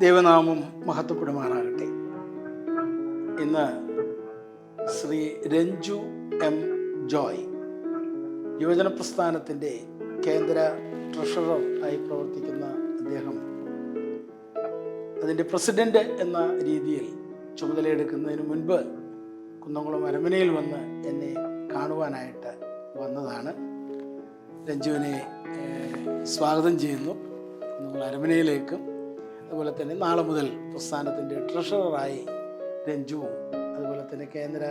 ദൈവനാമം മഹത്വപ്പെടുമാറാകട്ടെ. ഇന്ന് ശ്രീ രഞ്ജു എം ജോയ് യുവജന പ്രസ്ഥാനത്തിൻ്റെ കേന്ദ്ര ട്രഷറർ ആയി പ്രവർത്തിക്കുന്ന അദ്ദേഹം അതിൻ്റെ പ്രസിഡന്റ് എന്ന രീതിയിൽ ചുമതലയെടുക്കുന്നതിന് മുൻപ് കുന്നംകുളം അരമനയിൽ വന്ന് എന്നെ കാണുവാനായിട്ട് വന്നതാണ്. രഞ്ജുവിനെ സ്വാഗതം ചെയ്യുന്നു കുന്നംകുളം അരമനയിലേക്കും. അതുപോലെ തന്നെ നാളെ മുതൽ പ്രസ്ഥാനത്തിൻ്റെ ട്രഷററായി രഞ്ജുവും അതുപോലെ തന്നെ കേന്ദ്ര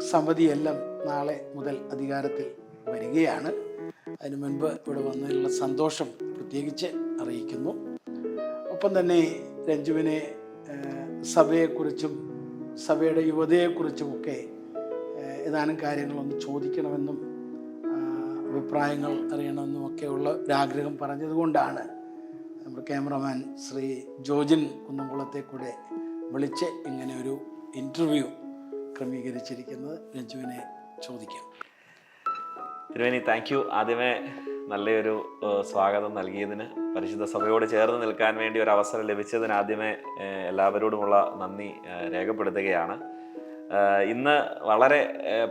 സമിതിയെല്ലാം നാളെ മുതൽ അധികാരത്തിൽ വരികയാണ്. അതിനു മുൻപ് ഇവിടെ വന്നതിലുള്ള സന്തോഷം പ്രത്യേകിച്ച് അറിയിക്കുന്നു. ഒപ്പം തന്നെ രഞ്ജുവിനെ സഭയെക്കുറിച്ചും സഭയുടെ യുവതയെക്കുറിച്ചുമൊക്കെ ഏതാനും കാര്യങ്ങളൊന്ന് ചോദിക്കണമെന്നും അഭിപ്രായങ്ങൾ അറിയണമെന്നും ഒക്കെയുള്ള ഒരാഗ്രഹം പറഞ്ഞതുകൊണ്ടാണ് നമ്മുടെ ക്യാമറമാൻ ശ്രീ ജോജിൻ കുന്നംകുളത്തെ കൂടെ വിളിച്ച് ഇങ്ങനെ ഒരു ഇൻ്റർവ്യൂ ക്രമീകരിച്ചിരിക്കുന്നത്. രഞ്ജുവിനെ ചോദിക്കാം. തിരുവേനി, താങ്ക് യു. ആദ്യമേ നല്ലൊരു സ്വാഗതം നൽകിയതിന്, പരിശുദ്ധ സഭയോട് ചേർന്ന് നിൽക്കാൻ വേണ്ടി ഒരു അവസരം ലഭിച്ചതിന് ആദ്യമേ എല്ലാവരോടുമുള്ള നന്ദി രേഖപ്പെടുത്തുകയാണ്. ഇന്ന് വളരെ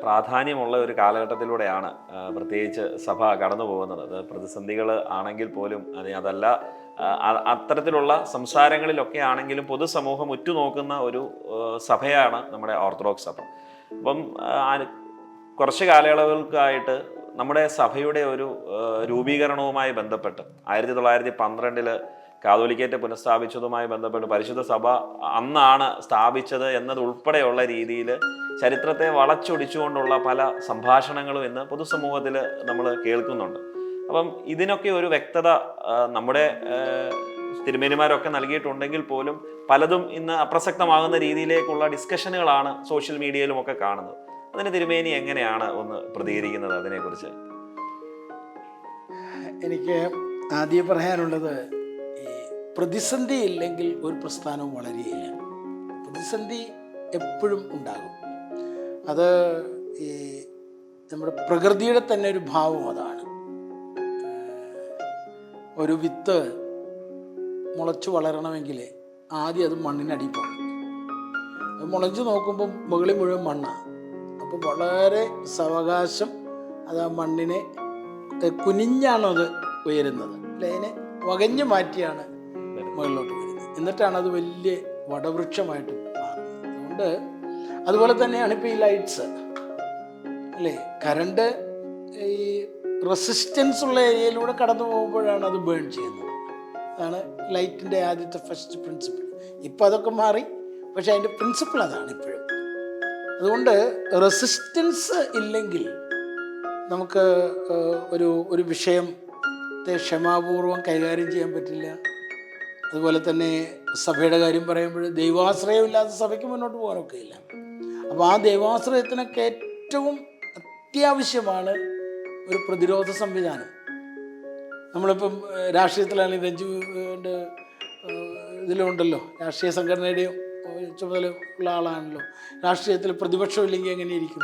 പ്രാധാന്യമുള്ള ഒരു കാലഘട്ടത്തിലൂടെയാണ് പ്രത്യേകിച്ച് സഭ കടന്നു പോകുന്നത്. അത് പ്രതിസന്ധികൾ ആണെങ്കിൽ പോലും അതല്ല, അത്തരത്തിലുള്ള സംസാരങ്ങളിലൊക്കെ ആണെങ്കിലും പൊതുസമൂഹം ഉറ്റുനോക്കുന്ന ഒരു സഭയാണ് നമ്മുടെ ഓർത്തഡോക്സ് സഭ. അപ്പം കുറച്ച് കാലയളവുകൾക്കായിട്ട് നമ്മുടെ സഭയുടെ ഒരു രൂപീകരണവുമായി ബന്ധപ്പെട്ട് 1912 കാതോലിക്കേറ്റ് പുനഃസ്ഥാപിച്ചതുമായി ബന്ധപ്പെട്ട് പരിശുദ്ധ സഭ അന്നാണ് സ്ഥാപിച്ചത് എന്നതുൾപ്പെടെയുള്ള രീതിയിൽ ചരിത്രത്തെ വളച്ചൊടിച്ചുകൊണ്ടുള്ള പല സംഭാഷണങ്ങളും ഇന്ന് പൊതുസമൂഹത്തിൽ നമ്മൾ കേൾക്കുന്നുണ്ട്. അപ്പം ഇതിനൊക്കെ ഒരു വ്യക്തത നമ്മുടെ തിരുമേനിമാരൊക്കെ നൽകിയിട്ടുണ്ടെങ്കിൽ പോലും പലതും ഇന്ന് അപ്രസക്തമാകുന്ന രീതിയിലേക്കുള്ള ഡിസ്കഷനുകളാണ് സോഷ്യൽ മീഡിയയിലും ഒക്കെ കാണുന്നത്. അതിന് തിരുമേനി എങ്ങനെയാണ് ഒന്ന് പ്രതികരിക്കുന്നത് അതിനെക്കുറിച്ച്? എനിക്ക് ആദ്യം പറയാനുള്ളത്, ഈ പ്രതിസന്ധി ഇല്ലെങ്കിൽ ഒരു പ്രസ്ഥാനവും വളരെയില്ല. പ്രതിസന്ധി എപ്പോഴും ഉണ്ടാകും. അത് ഈ നമ്മുടെ പ്രകൃതിയുടെ തന്നെ ഒരു ഭാവം അതാണ്. ഒരു വിത്ത് മുളച്ചു വളരണമെങ്കിൽ ആദ്യം അത് മണ്ണിനടിയിൽ പോകണം. അത് മുളച്ച് നോക്കുമ്പോൾ മുകളിൽ മുഴുവൻ മണ്ണാണ്. അപ്പോൾ വളരെ സാവകാശം അത് ആ മണ്ണിനെ കുനിഞ്ഞാണ് അത് ഉയരുന്നത്. അല്ലെ, അതിനെ വകഞ്ഞു മാറ്റിയാണ് മുകളിലോട്ട് വരുന്നത്. എന്നിട്ടാണ് അത് വലിയ വടവൃക്ഷമായിട്ട് മാറുന്നത്. അതുകൊണ്ട് അതുപോലെ തന്നെയാണ് ഇപ്പോൾ ഈ ലൈറ്റ്സ്, അല്ലേ, കറണ്ട് ഈ റെസിസ്റ്റൻസ് ഉള്ള ഏരിയയിലൂടെ കടന്നു പോകുമ്പോഴാണ് അത് ബേൺ ചെയ്യുന്നത്. അതാണ് ലൈറ്റിൻ്റെ ആദ്യത്തെ ഫസ്റ്റ് പ്രിൻസിപ്പിൾ. ഇപ്പം അതൊക്കെ മാറി, പക്ഷെ അതിൻ്റെ പ്രിൻസിപ്പിൾ അതാണ് ഇപ്പോഴും. അതുകൊണ്ട് റെസിസ്റ്റൻസ് ഇല്ലെങ്കിൽ നമുക്ക് ഒരു വിഷയത്തെ ക്ഷമാപൂർവം കൈകാര്യം ചെയ്യാൻ പറ്റില്ല. അതുപോലെ തന്നെ സഭയുടെ കാര്യം പറയുമ്പോൾ ദൈവാശ്രയമില്ലാത്ത സഭയ്ക്ക് മുന്നോട്ട് പോകാനൊക്കെ ഇല്ല. അപ്പോൾ ആ ദൈവാശ്രയത്തിനൊക്കെ ഏറ്റവും അത്യാവശ്യമാണ് ഒരു പ്രതിരോധ സംവിധാനം. നമ്മളിപ്പം രാഷ്ട്രീയത്തിലാണെങ്കിൽ രഞ്ജുവിൻ്റെ ഇതിലുണ്ടല്ലോ, രാഷ്ട്രീയ സംഘടനയുടെയും ചുമതല ഉള്ള ആളാണല്ലോ. രാഷ്ട്രീയത്തിൽ പ്രതിപക്ഷമില്ലെങ്കിൽ എങ്ങനെയിരിക്കും?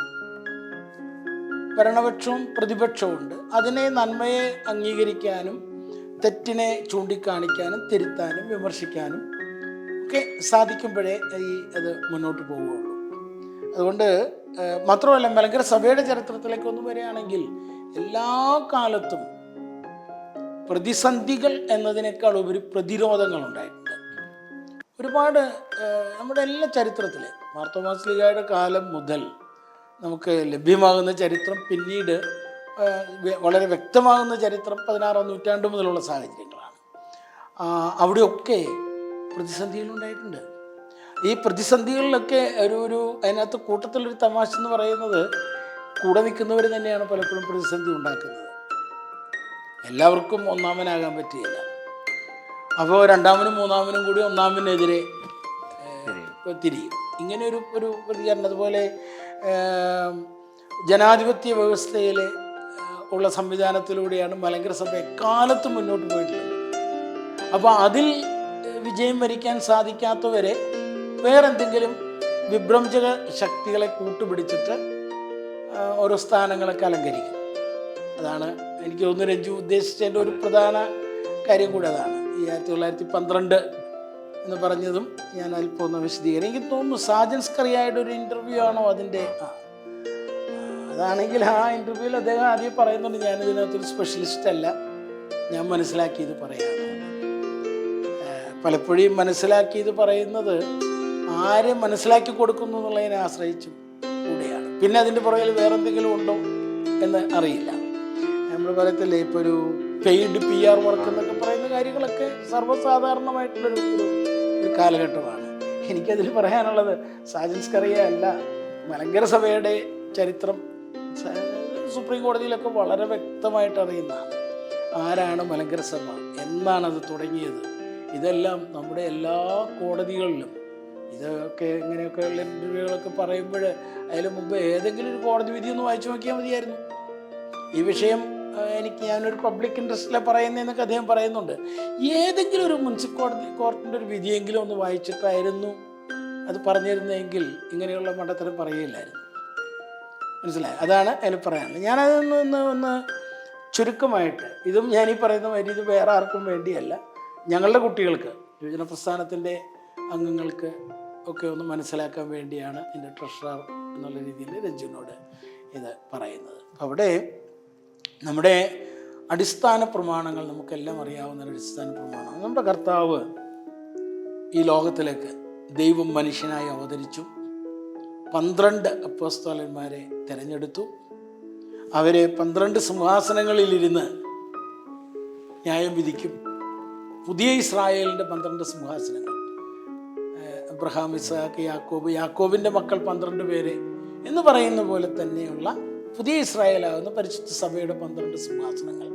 ഭരണപക്ഷവും പ്രതിപക്ഷവും ഉണ്ട്. അതിനെ നന്മയെ അംഗീകരിക്കാനും തെറ്റിനെ ചൂണ്ടിക്കാണിക്കാനും തിരുത്താനും വിമർശിക്കാനും ഒക്കെ സാധിക്കുമ്പോഴേ അത് മുന്നോട്ട് പോവുകയുള്ളൂ. അതുകൊണ്ട് മാത്രമല്ല, മലങ്കര സഭയുടെ ചരിത്രത്തിലേക്കൊന്നും വരികയാണെങ്കിൽ എല്ലാ കാലത്തും പ്രതിസന്ധികൾ എന്നതിനേക്കാൾ ഉപരി പ്രതിരോധങ്ങൾ ഉണ്ടായിട്ടുണ്ട്. ഒരുപാട് നമ്മുടെ എല്ലാ ചരിത്രത്തിൽ മാർത്തോമാ ശ്ലീഹായുടെ കാലം മുതൽ നമുക്ക് ലഭ്യമാകുന്ന ചരിത്രം, പിന്നീട് വളരെ വ്യക്തമാകുന്ന ചരിത്രം 16ാം നൂറ്റാണ്ട് മുതലുള്ള സാഹചര്യങ്ങളാണ്. അവിടെയൊക്കെ പ്രതിസന്ധികളുണ്ടായിട്ടുണ്ട്. ഈ പ്രതിസന്ധികളിലൊക്കെ അതിനകത്ത് കൂട്ടത്തിലൊരു തമാശ എന്ന് പറയുന്നത്, കൂടെ നിൽക്കുന്നവർ തന്നെയാണ് പലപ്പോഴും പ്രതിസന്ധി ഉണ്ടാക്കുന്നത്. എല്ലാവർക്കും ഒന്നാമനാകാൻ പറ്റുകയില്ല. അപ്പോൾ രണ്ടാമനും മൂന്നാമനും കൂടി ഒന്നാമനെതിരെ തിരിയും. ഇങ്ങനെ ഒരു പ്രതികരണം. അതുപോലെ ജനാധിപത്യ വ്യവസ്ഥയിൽ ഉള്ള സംവിധാനത്തിലൂടെയാണ് മലങ്കര സഭ എക്കാലത്തും മുന്നോട്ട് പോയിട്ടുള്ളത്. അപ്പോൾ അതിൽ വിജയം വരിക്കാൻ സാധിക്കാത്തവരെ വേറെന്തെങ്കിലും വിഭ്രംശക ശക്തികളെ കൂട്ടുപിടിച്ചിട്ട് ഓരോ സ്ഥാനങ്ങളൊക്കെ അലങ്കരിക്കും. അതാണ് എനിക്ക് തോന്നുന്നു രഞ്ജു ഉദ്ദേശിച്ചതിൻ്റെ ഒരു പ്രധാന കാര്യം കൂടെ അതാണ്. ഈ 1912 എന്ന് പറഞ്ഞതും ഞാൻ അല്പം ഒന്ന് വിശദീകരിക്കും. എനിക്ക് തോന്നുന്നു സാജൻ സ്കറിയയുടെ ഒരു ഇൻ്റർവ്യൂ ആണോ അതിൻ്റെ, അതാണെങ്കിൽ ആ ഇൻ്റർവ്യൂവിൽ അദ്ദേഹം ആദ്യം പറയുന്നുണ്ട്, ഞാനിതിനകത്തൊരു സ്പെഷ്യലിസ്റ്റ് അല്ല, ഞാൻ മനസ്സിലാക്കിയത് പറയാണ്. പലപ്പോഴും മനസ്സിലാക്കിയത് പറയുന്നത് ആര് മനസ്സിലാക്കി കൊടുക്കുന്നു എന്നുള്ളതിനെ ആശ്രയിച്ചും കൂടെയാണ്. പിന്നെ അതിൻ്റെ പുറകിൽ വേറെന്തെങ്കിലും ഉണ്ടോ എന്ന് അറിയില്ല. നമ്മൾ പറയത്തില്ലേ, ഇപ്പോൾ ഒരു പെയ്ഡ് PR വർക്ക് എന്നൊക്കെ പറയുന്ന കാര്യങ്ങളൊക്കെ സർവ്വസാധാരണമായിട്ടുള്ളൊരു ഒരു കാലഘട്ടമാണ്. എനിക്കതിൽ പറയാനുള്ളത് സാജൻ സ്കറിയ അല്ല, മലങ്കര സഭയുടെ ചരിത്രം സുപ്രീം കോടതിയിലൊക്കെ വളരെ വ്യക്തമായിട്ട് അറിയുന്നതാണ്. ആരാണ് മലങ്കര സഭ, എന്നാണത് തുടങ്ങിയത്, ഇതെല്ലാം നമ്മുടെ എല്ലാ കോടതികളിലും ഇതൊക്കെ ഇങ്ങനെയൊക്കെയുള്ള ഇൻ്റർവ്യൂകളൊക്കെ പറയുമ്പോൾ അതിന് മുമ്പ് ഏതെങ്കിലും ഒരു കോടതി വിധി ഒന്ന് വായിച്ചു നോക്കിയാൽ മതിയായിരുന്നു. ഈ വിഷയം ഞാനൊരു പബ്ലിക് ഇൻട്രസ്റ്റിലെ പറയുന്നതെന്നൊക്കെ അദ്ദേഹം പറയുന്നുണ്ട്. ഏതെങ്കിലും ഒരു മുനിസിപ്പൽ കോർട്ടിൻ്റെ ഒരു വിധിയെങ്കിലും ഒന്ന് വായിച്ചിട്ടായിരുന്നു അത് പറഞ്ഞിരുന്നെങ്കിൽ ഇങ്ങനെയുള്ള മണ്ടത്തരം പറയുകയില്ലായിരുന്നു. മനസ്സിലായി? അതാണ് അതിന് പറയാനുള്ളത്. ഞാനതൊന്ന് ചുരുക്കമായിട്ട്, ഇതും ഞാനീ പറയുന്ന മാതിരി ഇത് വേറെ ആർക്കും വേണ്ടിയല്ല, ഞങ്ങളുടെ കുട്ടികൾക്ക്, യുവജന പ്രസ്ഥാനത്തിൻ്റെ അംഗങ്ങൾക്ക് ഒക്കെ ഒന്ന് മനസ്സിലാക്കാൻ വേണ്ടിയാണ് എൻ്റെ ട്രഷറർ എന്നുള്ള രീതിയിൽ രഞ്ജുവിനോട് ഇത് പറയുന്നത്. അവിടെ നമ്മുടെ അടിസ്ഥാന പ്രമാണങ്ങൾ, നമുക്കെല്ലാം അറിയാവുന്ന അടിസ്ഥാന പ്രമാണം, നമ്മുടെ കർത്താവ് ഈ ലോകത്തിലേക്ക് ദൈവം മനുഷ്യനായി അവതരിച്ചു, 12 അപ്പോസ്തലന്മാരെ തിരഞ്ഞെടുത്തു, അവരെ 12 സിംഹാസനങ്ങളിലിരുന്ന് ന്യായം വിധിക്കും. പുതിയ ഇസ്രായേലിൻ്റെ 12 സിംഹാസനങ്ങൾ, അബ്രഹാം, ഇസ്ഹാക്ക്, യാക്കോബിൻ്റെ മക്കൾ 12 പേര് എന്ന് പറയുന്ന പോലെ തന്നെയുള്ള പുതിയ ഇസ്രായേലാകുന്ന പരിശുദ്ധ സഭയുടെ 12 സിംഹാസനങ്ങൾ.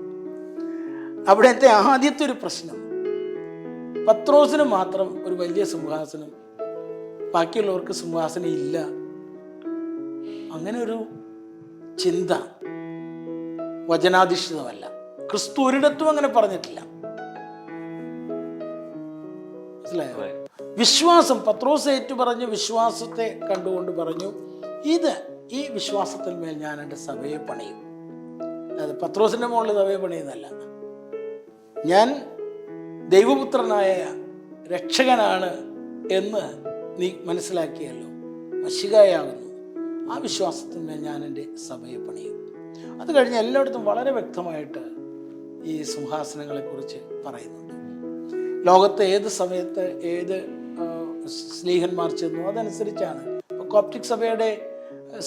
അവിടുത്തെ ആദ്യത്തെ ഒരു പ്രശ്നം, പത്രോസിന് മാത്രം ഒരു വലിയ സിംഹാസനം, ബാക്കിയുള്ളവർക്ക് സിംഹാസനം ഇല്ല. അങ്ങനെ ഒരു ചിന്ത വചനാധിഷ്ഠിതമല്ല. ക്രിസ്തു ഒരിടത്തും അങ്ങനെ പറഞ്ഞിട്ടില്ല. മനസ്സിലായോ? വിശ്വാസം, പത്രോസ് ഏറ്റു പറഞ്ഞ വിശ്വാസത്തെ കണ്ടുകൊണ്ട് പറഞ്ഞു, ഈ വിശ്വാസത്തിൽ മേൽ ഞാൻ എൻ്റെ സഭയെ പണിയും. അത് പത്രോസിന്റെ മുകളിൽ സഭയെ പണിയുന്നല്ല, ഞാൻ ദൈവപുത്രനായ രക്ഷകനാണ് എന്ന് നീ മനസ്സിലാക്കിയല്ലോ, മശിഹായാകുന്നു, ആ വിശ്വാസത്തിന്മേൽ ഞാൻ എൻ്റെ സഭയെ പണിയും. അത് കഴിഞ്ഞ് എല്ലായിടത്തും വളരെ വ്യക്തമായിട്ട് ഈ സിംഹാസനങ്ങളെക്കുറിച്ച് പറയുന്നുണ്ട്. ലോകത്ത് ഏത് സമയത്ത് ഏത് സ്ലീഹന്മാർ ചെന്നു അതനുസരിച്ചാണ്. ഇപ്പോൾ കോപ്റ്റിക് സഭയുടെ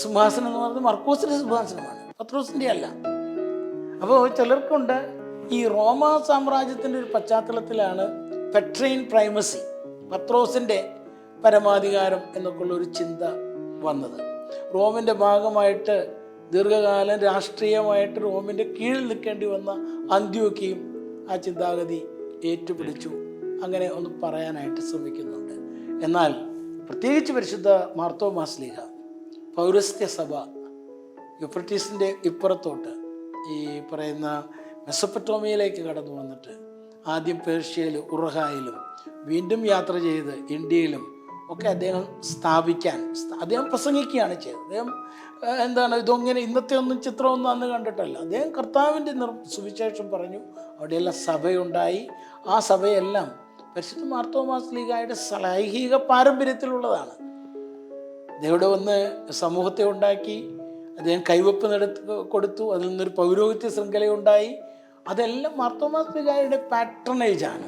സിംഹാസനം എന്ന് പറയുന്നത് മർക്കോസിൻ്റെ സിംഹാസനമാണ്, പത്രോസിൻ്റെ അല്ല. അപ്പോൾ ചിലർക്കുണ്ട് ഈ റോമ സാമ്രാജ്യത്തിൻ്റെ ഒരു പശ്ചാത്തലത്തിലാണ് പെട്രൈൻ പ്രൈമസി, പത്രോസിൻ്റെ പരമാധികാരം എന്നൊക്കെയുള്ള ഒരു ചിന്ത വന്നത്. റോമിൻ്റെ ഭാഗമായിട്ട് ദീർഘകാലം രാഷ്ട്രീയമായിട്ട് റോമിൻ്റെ കീഴിൽ നിൽക്കേണ്ടി വന്ന അന്ത്യോക്യയും ആ ചിന്താഗതി ഏറ്റുപിടിച്ചു. അങ്ങനെ ഒന്ന് പറയാനായിട്ട് ശ്രമിക്കുന്നുണ്ട്. എന്നാൽ പ്രത്യേകിച്ച് പരിശുദ്ധ മാർത്തോമാ ശ്ലീഹ പൗരസ്ത്യ സഭ യൂഫ്രട്ടീസിൻ്റെ ഇപ്പുറത്തോട്ട് ഈ പറയുന്ന മെസൊപ്പൊട്ടോമിയയിലേക്ക് കടന്നു വന്നിട്ട് ആദ്യം പേർഷ്യയിലും ഉറഹായിലും വീണ്ടും യാത്ര ചെയ്ത് ഇന്ത്യയിലും ഒക്കെ അദ്ദേഹം അദ്ദേഹം പ്രസംഗിക്കുകയാണ് ചെയ്തത്. അദ്ദേഹം ഇതൊങ്ങനെ ഇന്നത്തെ ഒന്നും ചിത്രമൊന്നും അന്ന് കണ്ടിട്ടല്ല. അദ്ദേഹം കർത്താവിൻ്റെ സുവിശേഷം പറഞ്ഞു. അവിടെയെല്ലാം സഭയുണ്ടായി. ആ സഭയെല്ലാം പരിശുദ്ധ മാർത്തോമാ ശ്ലീഹായുടെ ശ്ലൈഹിക പാരമ്പര്യത്തിലുള്ളതാണ്. അദ്ദേഹം വന്ന് സമൂഹത്തെ ഉണ്ടാക്കി, അദ്ദേഹം കൈവപ്പ് കൊടുത്തു, അതിൽ നിന്നൊരു പൗരോഹിത്യ ശൃംഖലയുണ്ടായി. അതെല്ലാം മാർത്തോമാ ശ്ലീഹായുടെ പാട്രണേജാണ്.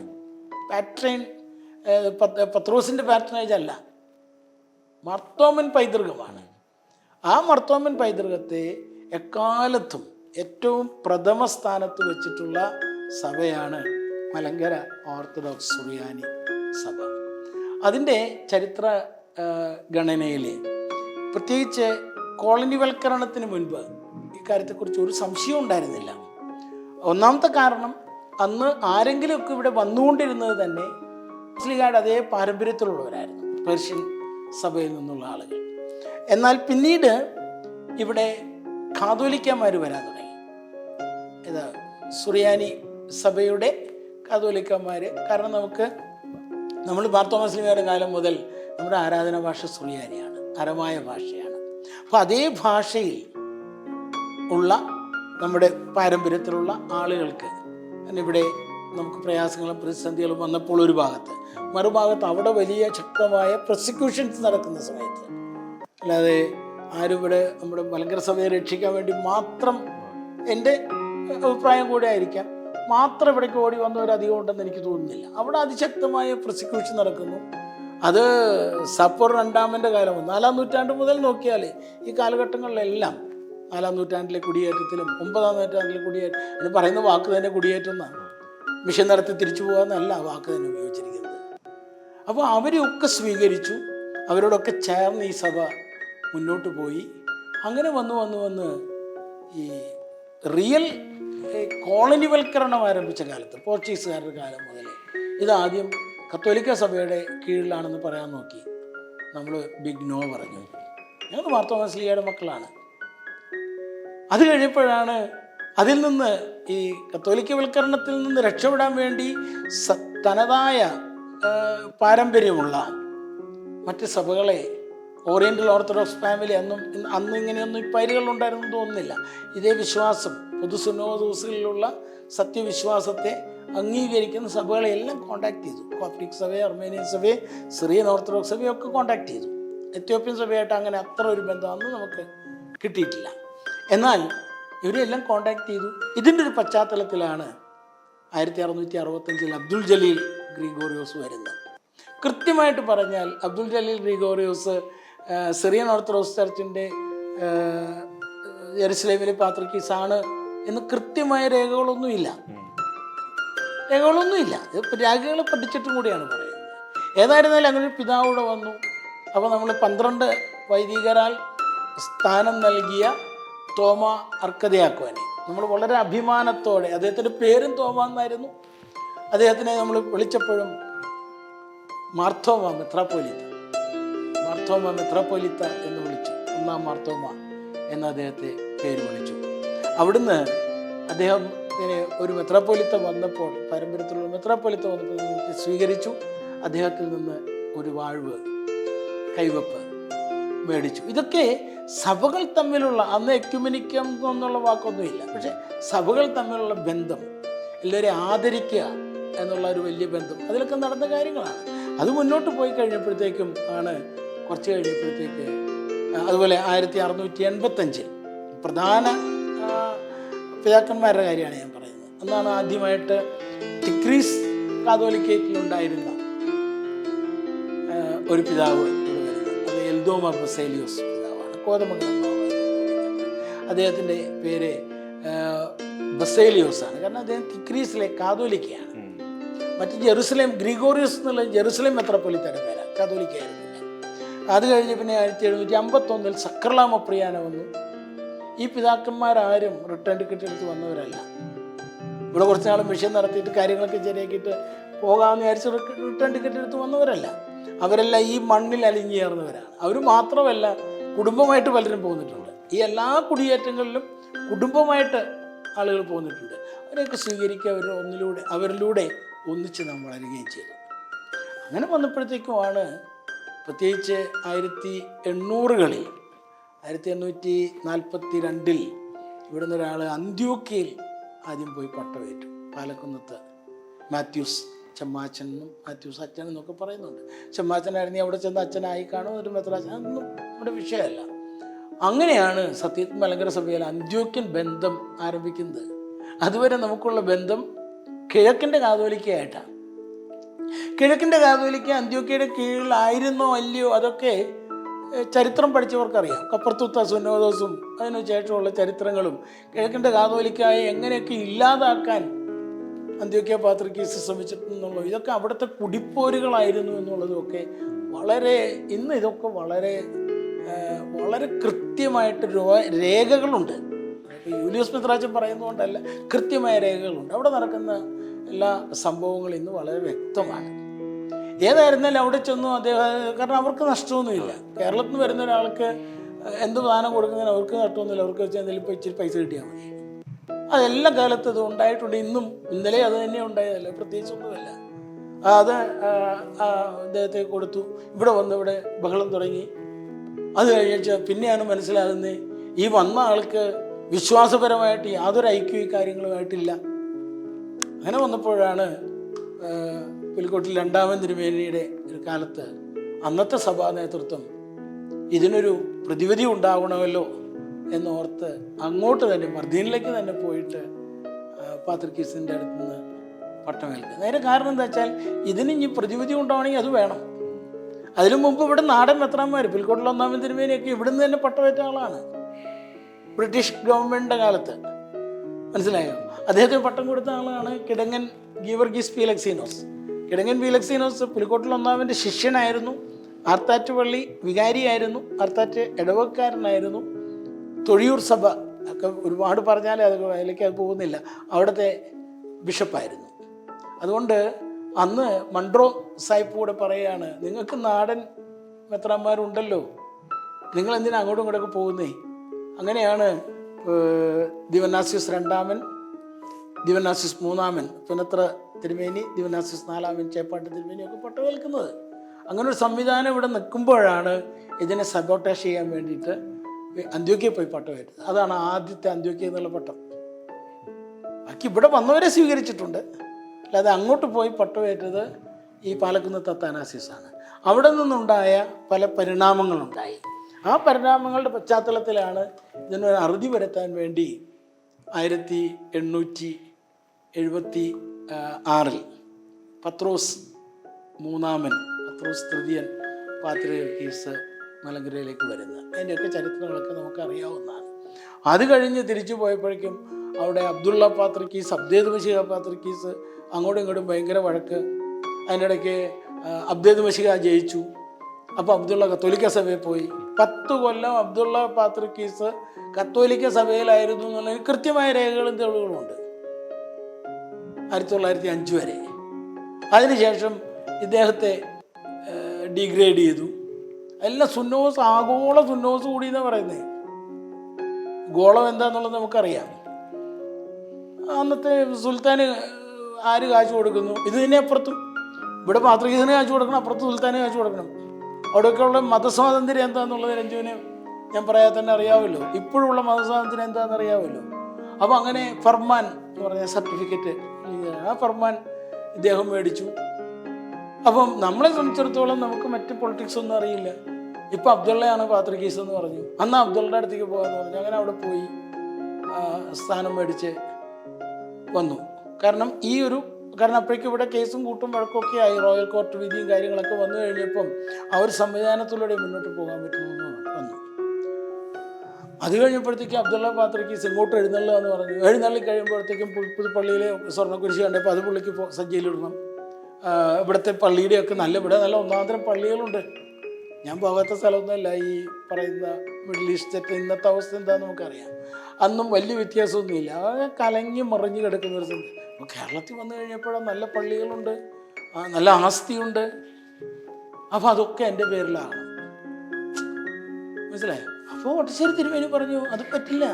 പത്രോസിൻ്റെ പാട്രണേജ് അല്ല, മാർത്തോമൻ പൈതൃകമാണ്. ആ മാർത്തോമൻ പൈതൃകത്തെ എക്കാലത്തും ഏറ്റവും പ്രഥമ സ്ഥാനത്ത് വെച്ചിട്ടുള്ള സഭയാണ് മലങ്കര ഓർത്തഡോക്സ് സുറിയാനി സഭ. അതിൻ്റെ ചരിത്ര ഗണനയിൽ പ്രത്യേകിച്ച് കോളനിവൽക്കരണത്തിന് മുൻപ് ഈ കാര്യത്തെക്കുറിച്ച് ഒരു സംശയം ഉണ്ടായിരുന്നില്ല. ഒന്നാമത്തെ കാരണം, അന്ന് ആരെങ്കിലുമൊക്കെ ഇവിടെ വന്നുകൊണ്ടിരുന്നത് തന്നെ ശ്ലീഹായുടെ അതേ പാരമ്പര്യത്തിലുള്ളവരായിരുന്നു, പേർഷ്യൻ സഭയിൽ നിന്നുള്ള ആളുകൾ. എന്നാൽ പിന്നീട് ഇവിടെ കാതോലിക്കന്മാർ വരാൻ തുടങ്ങി. സുറിയാനി സഭയുടെ കാതോലിക്കന്മാർ. കാരണം നമ്മൾ മാർത്തോമാ ശ്ലീഹായുടെ കാലം മുതൽ നമ്മുടെ ആരാധന ഭാഷ സുറിയാനിയാണ്, അരമായ ഭാഷയാണ്. അപ്പോൾ അതേ ഭാഷയിൽ ഉള്ള നമ്മുടെ പാരമ്പര്യത്തിലുള്ള ആളുകൾക്ക് ഇവിടെ നമുക്ക് പ്രയാസങ്ങളും പ്രതിസന്ധികളും വന്നപ്പോൾ ഒരു ഭാഗത്ത്, മറുഭാഗത്ത് അവിടെ വലിയ ശക്തമായ പ്രോസിക്യൂഷൻസ് നടക്കുന്ന സമയത്ത്, അല്ലാതെ ആരും ഇവിടെ നമ്മുടെ മലങ്കര സഭയെ രക്ഷിക്കാൻ വേണ്ടി മാത്രം, എൻ്റെ അഭിപ്രായം കൂടെ ആയിരിക്കാം, മാത്രം ഇവിടേക്ക് ഓടി വന്നവരധികം ഉണ്ടെന്ന് എനിക്ക് തോന്നുന്നില്ല. അവിടെ അതിശക്തമായ പ്രോസിക്യൂഷൻ നടക്കുന്നു. അത് സപ്പോർ രണ്ടാമൻ്റെ കാലം, 4-ാം നൂറ്റാണ്ട് മുതൽ നോക്കിയാൽ ഈ കാലഘട്ടങ്ങളിലെല്ലാം 4-ാം നൂറ്റാണ്ടിലെ കുടിയേറ്റത്തിലും 9-ാം നൂറ്റാണ്ടിലെ കുടിയേറ്റം എന്ന് പറയുന്ന വാക്ക് തന്നെ കുടിയേറ്റം എന്നാണ്. മിഷൻ നടത്തി തിരിച്ചു പോകാമെന്നല്ല വാക്ക് തന്നെ ഉപയോഗിച്ചിരിക്കുന്നത്. അപ്പോൾ അവരെയൊക്കെ സ്വീകരിച്ചു, അവരോടൊക്കെ ചേർന്ന് ഈ സഭ മുന്നോട്ട് പോയി. അങ്ങനെ വന്ന് ഈ റിയൽ കോളനിവൽക്കരണം ആരംഭിച്ച കാലത്ത്, പോർച്ചുഗീസുകാരുടെ കാലം മുതൽ ഇതാദ്യം കത്തോലിക്ക സഭയുടെ കീഴിലാണെന്ന് പറയാൻ നോക്കി. നമ്മൾ ബിഗ് നോ പറഞ്ഞു. ഞങ്ങൾ മാർത്തോമാ ശ്ലീഹയുടെ മക്കളാണ്. അത് കഴിഞ്ഞപ്പോഴാണ് അതിൽ നിന്ന്, ഈ കത്തോലിക്കവൽക്കരണത്തിൽ നിന്ന് രക്ഷപ്പെടാൻ വേണ്ടി തനതായ പാരമ്പര്യമുള്ള മറ്റ് സഭകളെ, ഓറിയൻ്റൽ ഓർത്തഡോക്സ് ഫാമിലി, അന്ന് ഇങ്ങനെയൊന്നും ഈ പേരുകളുണ്ടായിരുന്നു തോന്നുന്നില്ല. ഇതേ വിശ്വാസം, പൊതുസുന്നോദോസുകളിലുള്ള സത്യവിശ്വാസത്തെ അംഗീകരിക്കുന്ന സഭകളെല്ലാം കോൺടാക്ട് ചെയ്തു. കോപ്റ്റിക് സഭയെ, അർമേനിയൻ സഭയെ, സിറിയൻ ഓർത്തഡോക്സ് സഭയൊക്കെ കോൺടാക്ട് ചെയ്തു. എത്യോപ്യൻ സഭയായിട്ട് അങ്ങനെ അത്ര ഒരു ബന്ധമൊന്നും നമുക്ക് കിട്ടിയിട്ടില്ല. എന്നാൽ ഇവരെല്ലാം കോൺടാക്ട് ചെയ്തു. ഇതിൻ്റെ ഒരു പശ്ചാത്തലത്തിലാണ് 1665 അബ്ദുൽ ജലീൽ ഗ്രിഗോറിയോസ് വരുന്നത്. കൃത്യമായിട്ട് പറഞ്ഞാൽ അബ്ദുൽ ജലീൽ ഗ്രിഗോറിയോസ് സിറിയൻ ഓർത്തഡോക്സ് ചർച്ചിൻ്റെ യെരുശലേമിലെ പാത്രിക്കീസാണ് എന്ന് കൃത്യമായ രേഖകളൊന്നുമില്ല. രേഖകൾ പഠിച്ചിട്ടും കൂടിയാണ് പറയുന്നത്. ഏതായിരുന്നാലും അങ്ങനെ ഒരു പിതാവൂടെ വന്നു. അപ്പോൾ നമ്മൾ 12 വൈദികരാൽ സ്ഥാനം നൽകിയ തോമ അർക്കദയാക്കുവാനെ നമ്മൾ വളരെ അഭിമാനത്തോടെ, അദ്ദേഹത്തിൻ്റെ പേരും തോമ എന്നായിരുന്നു, അദ്ദേഹത്തിനെ നമ്മൾ വിളിച്ചപ്പോഴും മാർത്തോമ മെത്രാപ്പോലിത്ത എന്ന് വിളിച്ചു. 1-ാം മാർത്തോമ എന്ന് അദ്ദേഹത്തെ പേര് വിളിച്ചു. അവിടുന്ന് അദ്ദേഹത്തിന് ഒരു മെത്രാപ്പോലിത്ത വന്നപ്പോൾ, പാരമ്പര്യത്തിലുള്ള മെത്രാപ്പോലിത്ത വന്നപ്പോൾ സ്വീകരിച്ചു. അദ്ദേഹത്തിൽ നിന്ന് ഒരു വാഴ്വ്, കൈവപ്പ് മേടിച്ചു. ഇതൊക്കെ സഭകൾ തമ്മിലുള്ള, അന്ന് എക്യുമെനിക്കം എന്നുള്ള വാക്കൊന്നുമില്ല, പക്ഷെ സഭകൾ തമ്മിലുള്ള ബന്ധം, എല്ലാവരെയും ആദരിക്കുക എന്നുള്ള ഒരു വലിയ ബന്ധം, അതിലൊക്കെ നടന്ന കാര്യങ്ങളാണ്. അത് മുന്നോട്ട് പോയി കഴിഞ്ഞപ്പോഴത്തേക്കും ആണ്, കുറച്ച് കഴിഞ്ഞപ്പോഴത്തേക്ക്, അതുപോലെ 1685 പ്രധാന പിതാക്കന്മാരുടെ കാര്യമാണ് ഞാൻ പറയുന്നത്. അന്നാണ് ആദ്യമായിട്ട് ടിക്രീസ് കാതോലിക്കേറ്റിലുണ്ടായിരുന്ന ഒരു പിതാവ് ഇവിടെ വരുന്നത്. അത് എൽദോമ ബസേലിയോസ് പിതാവാണ്. കോതമംഗലം. അദ്ദേഹത്തിൻ്റെ പേര് ബസേലിയോസ് ആണ്. കാരണം അദ്ദേഹം തിക്രീസിലെ കാതോലിക്കയാണ്. മറ്റ് ജെറുസലേം ഗ്രിഗോറിയസ് എന്നുള്ള ജെറുസലേം മെത്രാപ്പൊലീത്തയുടെ പേരാണ്, കാതോലിക്കയായിരുന്നില്ല. അത് കഴിഞ്ഞ് പിന്നെ 1751 സക്രല മൊപ്രിയാന വന്നു. ഈ പിതാക്കന്മാരാരും റിട്ടേൺ ടിക്കറ്റ് എടുത്ത് വന്നവരല്ല. ഇവിടെ കുറച്ച് നാൾ മിഷൻ നടത്തിയിട്ട് കാര്യങ്ങളൊക്കെ ശരിയാക്കിയിട്ട് പോകാമെന്ന് വിചാരിച്ച് റിട്ടേൺ ടിക്കറ്റ് എടുത്ത് വന്നവരല്ല. അവരെല്ലാം ഈ മണ്ണിൽ അലിഞ്ഞു ചേർന്നവരാണ്. അവർ മാത്രമല്ല, കുടുംബമായിട്ട് പലരും പോന്നിട്ടുണ്ട്. ഈ എല്ലാ കുടിയേറ്റങ്ങളിലും കുടുംബമായിട്ട് ആളുകൾ പോന്നിട്ടുണ്ട്. അവരെയൊക്കെ സ്വീകരിക്കുക, അവരിലൂടെ ഒന്നിച്ച് നാം വളരുകയും ചെയ്തു. അങ്ങനെ വന്നപ്പോഴത്തേക്കുമാണ്, പ്രത്യേകിച്ച് 1800-കളിൽ 1842 ഇവിടുന്ന് ഒരാൾ അന്ത്യോക്യയിൽ ആദ്യം പോയി പട്ടമേറ്റു. പാലക്കുന്നത്ത് മാത്യൂസ് ചെമ്മാച്ചനും മാത്യൂസ് അച്ഛൻ എന്നൊക്കെ പറയുന്നുണ്ട്. ചെമ്മാച്ചനായിരുന്നു, അവിടെ ചെന്ന് അച്ഛനായി കാണും, ഒരു മെത്രാച്ചൻ, അതൊന്നും ഇവിടെ വിഷയമല്ല. അങ്ങനെയാണ് സത്യത്തിൽ മലങ്കര സഭയിൽ അന്ത്യോക്യൻ ബന്ധം ആരംഭിക്കുന്നത്. അതുവരെ നമുക്കുള്ള ബന്ധം കിഴക്കിൻ്റെ കാതോലിക്കയായിട്ടാണ്. കിഴക്കിൻ്റെ കാതോലിക്ക അന്ത്യോക്യയുടെ കീഴിലായിരുന്നോ അല്ലയോ അതൊക്കെ ചരിത്രം പഠിച്ചവർക്കറിയാം. കപ്പർത്തുത്ത സുന്നോദോസും അതിനു ശേഷമുള്ള ചരിത്രങ്ങളും കിഴക്കിൻ്റെ കാതോലിക്കായെ എങ്ങനെയൊക്കെ ഇല്ലാതാക്കാൻ അന്ത്യോക്യ പാത്രിക്കീസ് ശ്രമിച്ചിട്ടുണ്ടെന്നുള്ളൂ, ഇതൊക്കെ അവിടുത്തെ കുടിപ്പോരുകളായിരുന്നു എന്നുള്ളതുമൊക്കെ ഇന്ന് ഇതൊക്കെ വളരെ കൃത്യമായിട്ട് രേഖകളുണ്ട്. യൂലിയോസ് മെത്രാച്ചൻ പറയുന്നതുകൊണ്ടല്ല, കൃത്യമായ രേഖകളുണ്ട്. അവിടെ നടക്കുന്ന എല്ലാ സംഭവങ്ങളും ഇന്ന് വളരെ വ്യക്തമാണ്. ഏതായിരുന്നാലും അവിടെ ചെന്നു അദ്ദേഹം, കാരണം അവർക്ക് നഷ്ടമൊന്നുമില്ല. കേരളത്തിൽ നിന്ന് വരുന്ന ഒരാൾക്ക് എന്ത് ദാനം കൊടുക്കുന്നതിന് അവർക്ക് നഷ്ടമൊന്നുമില്ല. അവർക്ക് വെച്ചാൽ എന്തെങ്കിലും ഇപ്പോൾ ഇച്ചിരി പൈസ കിട്ടിയാൽ മതി. അതെല്ലാം കാലത്ത് ഇത് ഉണ്ടായിട്ടുണ്ട്. ഇന്നലെ അത് തന്നെ ഉണ്ടായതല്ല, പ്രത്യേകിച്ചൊന്നുമില്ല. അത് അദ്ദേഹത്തെ കൊടുത്തു. ഇവിടെ ബഹളം തുടങ്ങി. അത് കഴിഞ്ഞ പിന്നെയാണ് മനസ്സിലാകുന്നത്, ഈ വന്ന ആൾക്ക് വിശ്വാസപരമായിട്ട് യാതൊരു ഐക്യവും ഈ കാര്യങ്ങളുമായിട്ടില്ല. അങ്ങനെ വന്നപ്പോഴാണ് പുലിക്കോട്ടിൽ രണ്ടാമൻ തിരുമേനിയുടെ ഒരു കാലത്ത് അന്നത്തെ സഭാ നേതൃത്വം ഇതിനൊരു പ്രതിവിധി ഉണ്ടാകണമല്ലോ എന്നോർത്ത് അങ്ങോട്ട് തന്നെ മർദ്ദീനിലേക്ക് തന്നെ പോയിട്ട് പാത്രിക്കീസിൻ്റെ അടുത്ത് നിന്ന് പട്ടമേൽക്കുക. അതിൻ്റെ കാരണം എന്താ വെച്ചാൽ ഇതിന് ഇനി പ്രതിവിധി ഉണ്ടാവണമെങ്കിൽ അത് വേണം. അതിനു മുമ്പ് ഇവിടെ നാടൻ മെത്രാന്മാർ പുലിക്കോട്ടിൽ ഒന്നാമൻ തിരുമേനിയൊക്കെ ഇവിടുന്ന് തന്നെ പട്ടമേറ്റ ആളാണ് ബ്രിട്ടീഷ് ഗവൺമെൻറ്റിൻ്റെ കാലത്ത്. മനസ്സിലായോ? അദ്ദേഹത്തിന് പട്ടം കൊടുത്ത ആളാണ് കിടങ്ങൻ ഗീവർഗീസ് പീലക്സീനോസ്. കിടങ്ങൻ പീലക്സീനോസ് പുലിക്കോട്ടിൽ ഒന്നാമൻ്റെ ശിഷ്യനായിരുന്നു. ആർത്താറ്റ് പള്ളി വികാരിയായിരുന്നു. ആർത്താറ്റ് ഇടവക്കാരനായിരുന്നു. തൊഴിയൂർ സഭ ഒക്കെ ഒരുപാട് പറഞ്ഞാൽ അതിലേക്ക് അത് പോകുന്നില്ല, അവിടുത്തെ ബിഷപ്പായിരുന്നു. അതുകൊണ്ട് അന്ന് മൺട്രോ സാഹിബ് കൂടെ പറയുകയാണ്, നിങ്ങൾക്ക് നാടൻ മെത്രാന്മാരുണ്ടല്ലോ, നിങ്ങൾ എന്തിനാ അങ്ങോട്ടും ഇങ്ങോട്ടൊക്കെ പോകുന്നേ? അങ്ങനെയാണ് ദിവന്നാസ്യൂസ് രണ്ടാമൻ, ദിവന്നാസ്യൂസ് മൂന്നാമൻ, പുനത്ര തിരുമേനി, ദിവന്നാസ്യൂസ് നാലാമൻ, ചേപ്പാട്ട് തിരുമേനിയൊക്കെ പട്ടമേൽക്കുന്നത്. അങ്ങനെ ഒരു സംവിധാനം ഇവിടെ നിൽക്കുമ്പോഴാണ് ഇതിനെ സബോട്ടേജ് ചെയ്യാൻ വേണ്ടിയിട്ട് അന്ത്യോക്യയിൽ പോയി പട്ടമേറ്റത്. അതാണ് ആദ്യത്തെ അന്ത്യോക്യ എന്നുള്ള പട്ടം. ബാക്കി ഇവിടെ വന്നവരെ സ്വീകരിച്ചിട്ടുണ്ട്, അല്ലാതെ അങ്ങോട്ട് പോയി പട്ടമേറ്റത് ഈ പാലക്കുന്നത്ത് അത്താനാസ്യൂസാണ്. അവിടെ നിന്നുണ്ടായ പല പരിണാമങ്ങളുണ്ടായി. ആ പരിണാമങ്ങളുടെ പശ്ചാത്തലത്തിലാണ് ഇതിനൊരു അറുതി വരുത്താൻ വേണ്ടി 1876 പത്രോസ് മൂന്നാമൻ, പത്രോസ് തൃതീയൻ പാത്രിയർക്കീസ് മലങ്കരയിലേക്ക് വരുന്നത്. അതിൻ്റെയൊക്കെ ചരിത്രങ്ങളൊക്കെ നമുക്ക് അറിയാവുന്നതാണ്. അത് കഴിഞ്ഞ് തിരിച്ചു പോയപ്പോഴേക്കും അവിടെ അബ്ദുള്ള പാത്രിക്കീസ്, അബ്ദേദ് മശിഹ പാത്രിക്കീസ് അങ്ങോട്ടും ഇങ്ങോട്ടും ഭയങ്കര വഴക്ക്. അതിനിടയ്ക്ക് അബ്ദേദ് മശിഹ ജയിച്ചു. അപ്പോൾ അബ്ദുള്ള കത്തോലിക്ക സഭയിൽ പോയി. 10 കൊല്ലം അബ്ദുള്ള പാത്രിക്കീസ് കത്തോലിക്ക സഭയിലായിരുന്നു എന്നുള്ളതിന് കൃത്യമായ രേഖകളും തെളിവുകളുമുണ്ട്, 1905 വരെ. അതിനുശേഷം ഇദ്ദേഹത്തെ ഡിഗ്രേഡ് ചെയ്തു. എല്ലാം സുന്നോസ്, ആഗോള സുന്നോസ് കൂടി എന്നാണ് പറയുന്നത്. ഗോളം എന്താണെന്നുള്ളത് നമുക്കറിയാം. അന്നത്തെ സുൽത്താന് ആര് കാശ് കൊടുക്കുന്നു? ഇത് തന്നെ അപ്പുറത്തും. ഇവിടെ പാത്രികീസിന് കാശ് കൊടുക്കണം, അപ്പുറത്ത് സുൽത്താന് കാശ് കൊടുക്കണം. അവിടെയൊക്കെയുള്ള മതസ്വാതന്ത്ര്യം എന്താണെന്നുള്ളത് രഞ്ജുവിന് ഞാൻ പറയാൻ തന്നെ അറിയാമല്ലോ. ഇപ്പോഴുള്ള മതസ്വാതന്ത്ര്യം എന്താണെന്ന് അറിയാമല്ലോ. അപ്പോൾ അങ്ങനെ ഫർമാൻ എന്ന് പറഞ്ഞ സർട്ടിഫിക്കറ്റ്, ആ ഫർമാൻ ഇദ്ദേഹം മേടിച്ചു. അപ്പം നമ്മളെ സംബന്ധിച്ചിടത്തോളം നമുക്ക് മറ്റ് പൊളിറ്റിക്സ് ഒന്നും അറിയില്ല. ഇപ്പം അബ്ദുള്ളയാണ് പാത്രികീസ് എന്ന് പറഞ്ഞു. അന്ന് അബ്ദുള്ളയുടെ അടുത്തേക്ക് പോകാമെന്ന് പറഞ്ഞു. അങ്ങനെ അവിടെ പോയി സ്ഥാനം മേടിച്ച് വന്നു. കാരണം അപ്പോഴേക്കും ഇവിടെ കേസും കൂട്ടും വഴക്കൊക്കെ ആയി. റോയൽ കോർട്ട് വിധിയും കാര്യങ്ങളൊക്കെ വന്നു കഴിഞ്ഞപ്പം ആ ഒരു സംവിധാനത്തിലൂടെ മുന്നോട്ട് പോകാൻ പറ്റുമെന്ന് വന്നു. അത് കഴിഞ്ഞപ്പോഴത്തേക്കും അബ്ദുള്ള പാത്രിക്കീസ് ഇങ്ങോട്ട് എഴുന്നള്ളുക എന്ന് പറഞ്ഞു. എഴുന്നള്ളി കഴിയുമ്പോഴത്തേക്കും പുതുപ്പള്ളിയിൽ സ്വർണ്ണക്കുരിശ് കണ്ടപ്പോൾ അത് പുള്ളിക്ക് സജ്ജയിലിടണം. ഇവിടുത്തെ പള്ളിയുടെയൊക്കെ ഇവിടെ നല്ല ഒന്നാന്തരം പള്ളികളുണ്ട്. ഞാൻ പോകാത്ത സ്ഥലമൊന്നുമല്ല ഈ പറയുന്ന മിഡിൽ ഈസ്റ്റത്തെ ഇന്നത്തെ അവസ്ഥ എന്താണെന്ന് നമുക്കറിയാം. അന്നും വലിയ വ്യത്യാസമൊന്നുമില്ല. കലങ്ങി മറിഞ്ഞ് കിടക്കുന്ന ഒരു സംഭവം. അപ്പോൾ കേരളത്തിൽ വന്നു കഴിഞ്ഞപ്പോഴും നല്ല പള്ളികളുണ്ട്, നല്ല ആസ്തിയുണ്ട്. അപ്പോൾ അതൊക്കെ എൻ്റെ പേരിലാണ്. മനസ്സിലായോ? അപ്പോൾ ഒട്ടശ്ശേരി തിരുമേനി പറഞ്ഞു അത് പറ്റില്ല.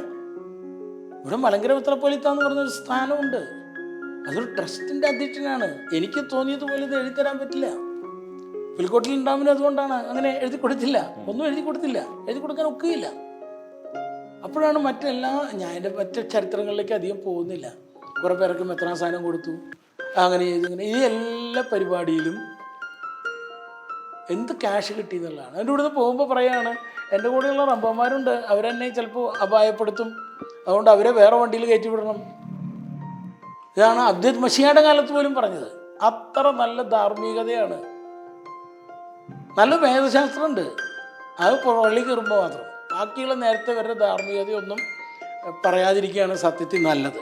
ഇവിടെ മലങ്കര മെത്രാപ്പോലീത്ത എന്ന് പറഞ്ഞൊരു സ്ഥാനമുണ്ട്, അതൊരു ട്രസ്റ്റിൻ്റെ അധ്യക്ഷനാണ്. എനിക്ക് തോന്നിയതുപോലെ ഇത് എഴുതിത്തരാൻ പറ്റില്ല. പുലിക്കോട്ടിൽ ഉണ്ടാവുന്നത് അതുകൊണ്ടാണ് അങ്ങനെ എഴുതി കൊടുത്തില്ല. ഒന്നും എഴുതി കൊടുത്തില്ല, എഴുതി കൊടുക്കാൻ ഒക്കുകയില്ല. അപ്പോഴാണ് ഞാൻ എൻ്റെ മറ്റ് ചരിത്രങ്ങളിലേക്ക് അധികം പോകുന്നില്ല. കുറേ പേർക്ക് മെത്രാൻ സ്ഥാനം കൊടുത്തു, അങ്ങനെ ചെയ്തു. ഇങ്ങനെ ഈ എല്ലാ പരിപാടിയിലും എന്ത് ക്യാഷ് കിട്ടി എന്നുള്ളതാണ്. എൻ്റെ ഇവിടുന്ന് പോകുമ്പോൾ പറയുകയാണ്, എൻ്റെ കൂടെയുള്ള റബ്ബന്മാരുണ്ട്, അവരെന്നെ ചിലപ്പോൾ അപായപ്പെടുത്തും, അതുകൊണ്ട് അവരെ വേറെ വണ്ടിയിൽ കയറ്റി വിടണം. ഇതാണ് അബ്ദുൽ മഷിയുടെ കാലത്ത് പോലും പറഞ്ഞത്. അത്ര നല്ല ധാർമ്മികതയാണ്, നല്ല വേദശാസ്ത്രമുണ്ട്. അത് പള്ളി കയറുമ്പോൾ മാത്രം. ബാക്കിയുള്ള നേരത്തെ വരെ ധാർമ്മികതയൊന്നും പറയാതിരിക്കുകയാണ് സത്യത്തിൽ നല്ലത്.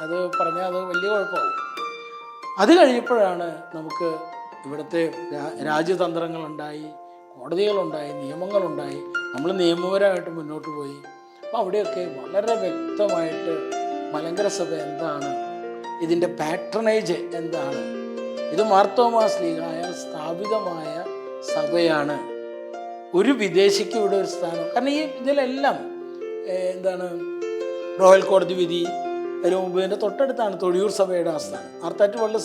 അത് പറഞ്ഞാൽ അത് വലിയ കുഴപ്പമാകും. അത് കഴിഞ്ഞപ്പോഴാണ് നമുക്ക് ഇവിടുത്തെ രാജ്യതന്ത്രങ്ങളുണ്ടായി, കോടതികളുണ്ടായി, നിയമങ്ങളുണ്ടായി. നമ്മൾ നിയമപരമായിട്ട് മുന്നോട്ട് പോയി. അപ്പോൾ അവിടെയൊക്കെ വളരെ വ്യക്തമായിട്ട് മലങ്കര സഭ എന്താണ്, ഇതിൻ്റെ പാട്രണേജ് എന്താണ്, ഇത് മാർത്തോമാ ശ്ലീഹായാൽ സ്ഥാപിതമായ സഭയാണ്, ഒരു വിദേശിക്ക് ഇവിടെ ഒരു സ്ഥാനം. കാരണം ഈ ഇതിലെല്ലാം റോയൽ കോടതി വിധി അതിന് മുമ്പ് ഇതിൻ്റെ തൊട്ടടുത്താണ് തൊഴിയൂർ സഭയുടെ ആസ്ഥാനം. ആർത്താറ്റ് പള്ളി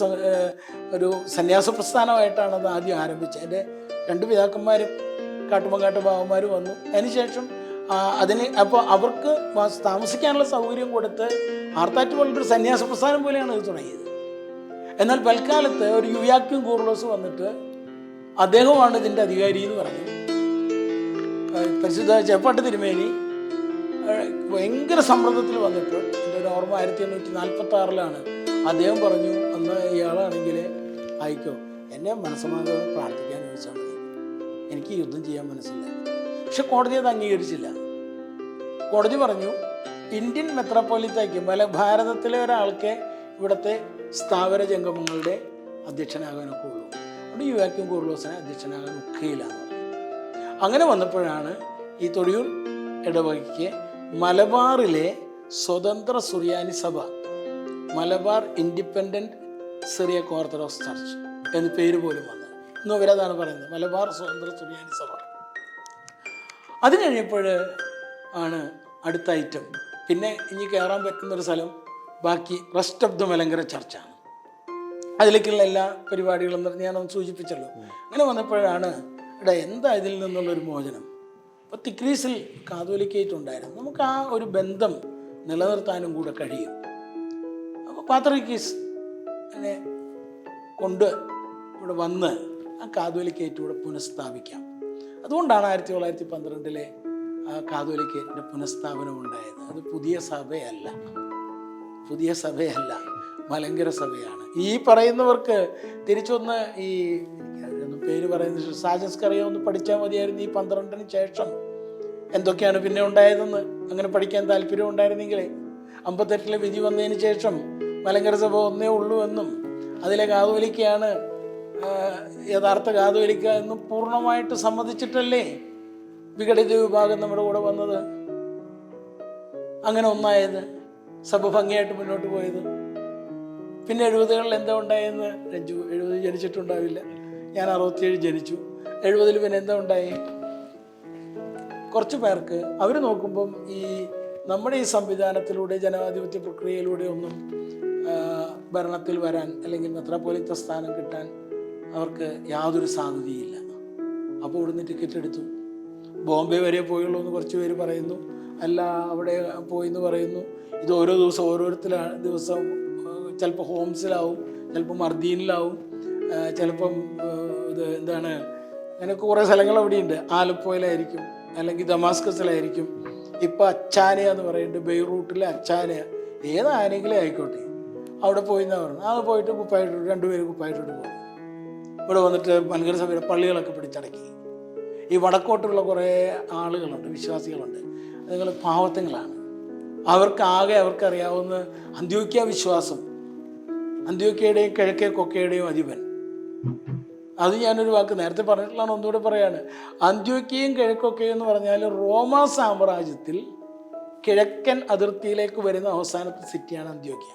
ഒരു സന്യാസ പ്രസ്ഥാനമായിട്ടാണ് അത് ആദ്യം ആരംഭിച്ചത്. എൻ്റെ 2 പിതാക്കന്മാരും കാട്ടുമങ്ങാട്ട് ബാവന്മാരും വന്നു. അതിനുശേഷം അപ്പോൾ അവർക്ക് താമസിക്കാനുള്ള സൗകര്യം കൊടുത്ത് ആർത്താറ്റ് പള്ളി ഒരു സന്യാസ പ്രസ്ഥാനം പോലെയാണ് ഇത് തുടങ്ങിയത്. എന്നാൽ പിൽക്കാലത്ത് ഒരു യുയാക്വിം കൂർലോസ് വന്നിട്ട് അദ്ദേഹമാണ് ഇതിൻ്റെ അധികാരി എന്ന് പറഞ്ഞു. പരിശുദ്ധ ചേപ്പാട്ട് തിരുമേനി ഭയങ്കര സമ്മർദ്ദത്തിൽ വന്നപ്പോൾ, എൻ്റെ ഒരു ഓർമ്മ 1846 അദ്ദേഹം പറഞ്ഞു, അന്ന് ഇയാളാണെങ്കിൽ അയക്കോ, എന്നെ മനസ്സമാധാനം പ്രാർത്ഥിക്കാൻ ചോദിച്ചാൽ മതി, എനിക്ക് യുദ്ധം ചെയ്യാൻ മനസ്സില്ല. പക്ഷെ കോടതി അത് അംഗീകരിച്ചില്ല. കോടതി പറഞ്ഞു, ഇന്ത്യൻ മെത്രാപ്പോലിത്തയ്ക്ക് ഭാരതത്തിലെ ഒരാൾക്ക് ഇവിടുത്തെ സ്ഥാവര ജംഗമങ്ങളുടെ അധ്യക്ഷനാകാനൊക്കെ ഉള്ളൂ, അതുകൊണ്ട് യുയാക്വിം കൂർലോസിനെ അധ്യക്ഷനാകാൻ ഒക്കെയില്ലാന്ന് പറഞ്ഞു. അങ്ങനെ വന്നപ്പോഴാണ് ഈ തൊടിയൂർ ഇടവകയ്ക്ക് മലബാറിലെ സ്വതന്ത്ര സുറിയാനി സഭ, Malabar independent Syriac Orthodox church എന്ന് പേര് പോലും വന്നത്. ഇന്ന് അവരതാണ് പറയുന്നത്, മലബാർ സ്വതന്ത്ര സുറിയാനി സഭ. അത് കഴിഞ്ഞപ്പോൾ ആണ് അടുത്ത ഐറ്റം. പിന്നെ ഇനി കയറാൻ പറ്റുന്നൊരു സ്ഥലം ബാക്കി റെസ്റ്റ് ഓഫ് ദ മലങ്കര ചർച്ചാണ്. അതിലേക്കുള്ള എല്ലാ പരിപാടികളും ഞാനൊന്ന് സൂചിപ്പിച്ചല്ലോ. അങ്ങനെ വന്നപ്പോഴാണ് എന്താ ഇതിൽ നിന്നുള്ളൊരു മോചനം. അപ്പോൾ തിക്രീസിൽ കാതോലിക്കേറ്റ് ഉണ്ടായിരുന്നു, നമുക്ക് ആ ഒരു ബന്ധം നിലനിർത്താനും കൂടെ കഴിയും. അപ്പോൾ പാത്രിക്കീസ് അതിനെ കൊണ്ട് ഇവിടെ വന്ന് ആ കാതോലിക്കേറ്റ് ഇവിടെ പുനഃസ്ഥാപിക്കാം. അതുകൊണ്ടാണ് 1912 കാതോലിക്കേറ്റിൻ്റെ പുനഃസ്ഥാപനം ഉണ്ടായത്. അത് പുതിയ സഭയല്ല, മലങ്കര സഭയാണ്. ഈ പറയുന്നവർക്ക് തിരിച്ചൊന്ന് ഈ പേര് പറയുന്ന സാജൻസ്കറിയോ ഒന്ന് പഠിച്ചാൽ മതിയായിരുന്നു. ഈ 12 ശേഷം എന്തൊക്കെയാണ് പിന്നെ ഉണ്ടായതെന്ന് അങ്ങനെ പഠിക്കാൻ താല്പര്യം ഉണ്ടായിരുന്നെങ്കിൽ 58 വിധി വന്നതിന് ശേഷം മലങ്കര സഭ ഒന്നേ ഉള്ളൂ എന്നും അതിലെ കാതോലിക്കയാണ് യഥാർത്ഥ കാതോലിക്ക എന്നും പൂർണ്ണമായിട്ട് സമ്മതിച്ചിട്ടല്ലേ വിഘടിത വിഭാഗം നമ്മുടെ കൂടെ വന്നത്, അങ്ങനെ ഒന്നായത്, സഭ ഭംഗിയായിട്ട് മുന്നോട്ട് പോയത്. പിന്നെ 70കളിൽ എന്താ ഉണ്ടായെന്ന് 70 ജനിച്ചിട്ടുണ്ടാവില്ല, ഞാൻ 67 ജനിച്ചു. 70 പിന്നെ എന്താ ഉണ്ടായി? കുറച്ച് പേർക്ക് അവർ നോക്കുമ്പം ഈ നമ്മുടെ ഈ സംവിധാനത്തിലൂടെ ജനാധിപത്യ പ്രക്രിയയിലൂടെ ഒന്നും ഭരണത്തിൽ വരാൻ അല്ലെങ്കിൽ മെത്രാപ്പോലിത്ത സ്ഥാനം കിട്ടാൻ അവർക്ക് യാതൊരു സാധ്യതയില്ല. അപ്പോൾ ഇവിടുന്ന് ടിക്കറ്റ് എടുത്തു, ബോംബെ വരെ പോയുള്ളൂ എന്ന് കുറച്ച് പേര് പറയുന്നു, അല്ല അവിടെ പോയി എന്ന് പറയുന്നു. ഇത് ഓരോ ദിവസം ദിവസം ചിലപ്പോൾ ഹോംസിലാവും, ചിലപ്പോൾ മർദീനിലാവും, ചിലപ്പം ഇത് എന്താണ് അങ്ങനെയൊക്കെ കുറേ സ്ഥലങ്ങൾ അവിടെയുണ്ട്. ആലപ്പുഴയിലായിരിക്കും, അല്ലെങ്കിൽ ദമാസ്കസിലായിരിക്കും. ഇപ്പം അച്ചാന എന്ന് പറയുന്നുണ്ട്, ബെയ്റൂട്ടിലെ അച്ചാന, ഏതാണെങ്കിലും ആയിക്കോട്ടെ അവിടെ പോയി എന്നാണ് പറഞ്ഞത്. അത് പോയിട്ട് കുപ്പായിട്ടിട്ട് 2 പേര് കുപ്പായിട്ടിട്ട് പോകും. ഇവിടെ വന്നിട്ട് മലങ്കര സഭയുടെ പള്ളികളൊക്കെ പിടിച്ചടക്കി. ഈ വടക്കോട്ടുള്ള കുറേ ആളുകളുണ്ട്, വിശ്വാസികളുണ്ട്, അതുങ്ങൾ പാവത്തങ്ങളാണ്. അവർക്കറിയാവുന്ന അന്ത്യോക്യ വിശ്വാസം, അന്ത്യോക്യയുടെയും കിഴക്കേ കൊക്കയുടെയും അധിപൻ. അത് ഞാനൊരു വാക്ക് നേരത്തെ പറഞ്ഞിട്ടുള്ളതാണ്, ഒന്നുകൂടെ പറയാണ്. അന്ത്യോക്യയും കിഴക്കൊക്കെയും എന്ന് പറഞ്ഞാൽ റോമാ സാമ്രാജ്യത്തിൽ കിഴക്കൻ അതിർത്തിയിലേക്ക് വരുന്ന അവസാനത്തെ സിറ്റിയാണ് അന്ത്യോക്യ.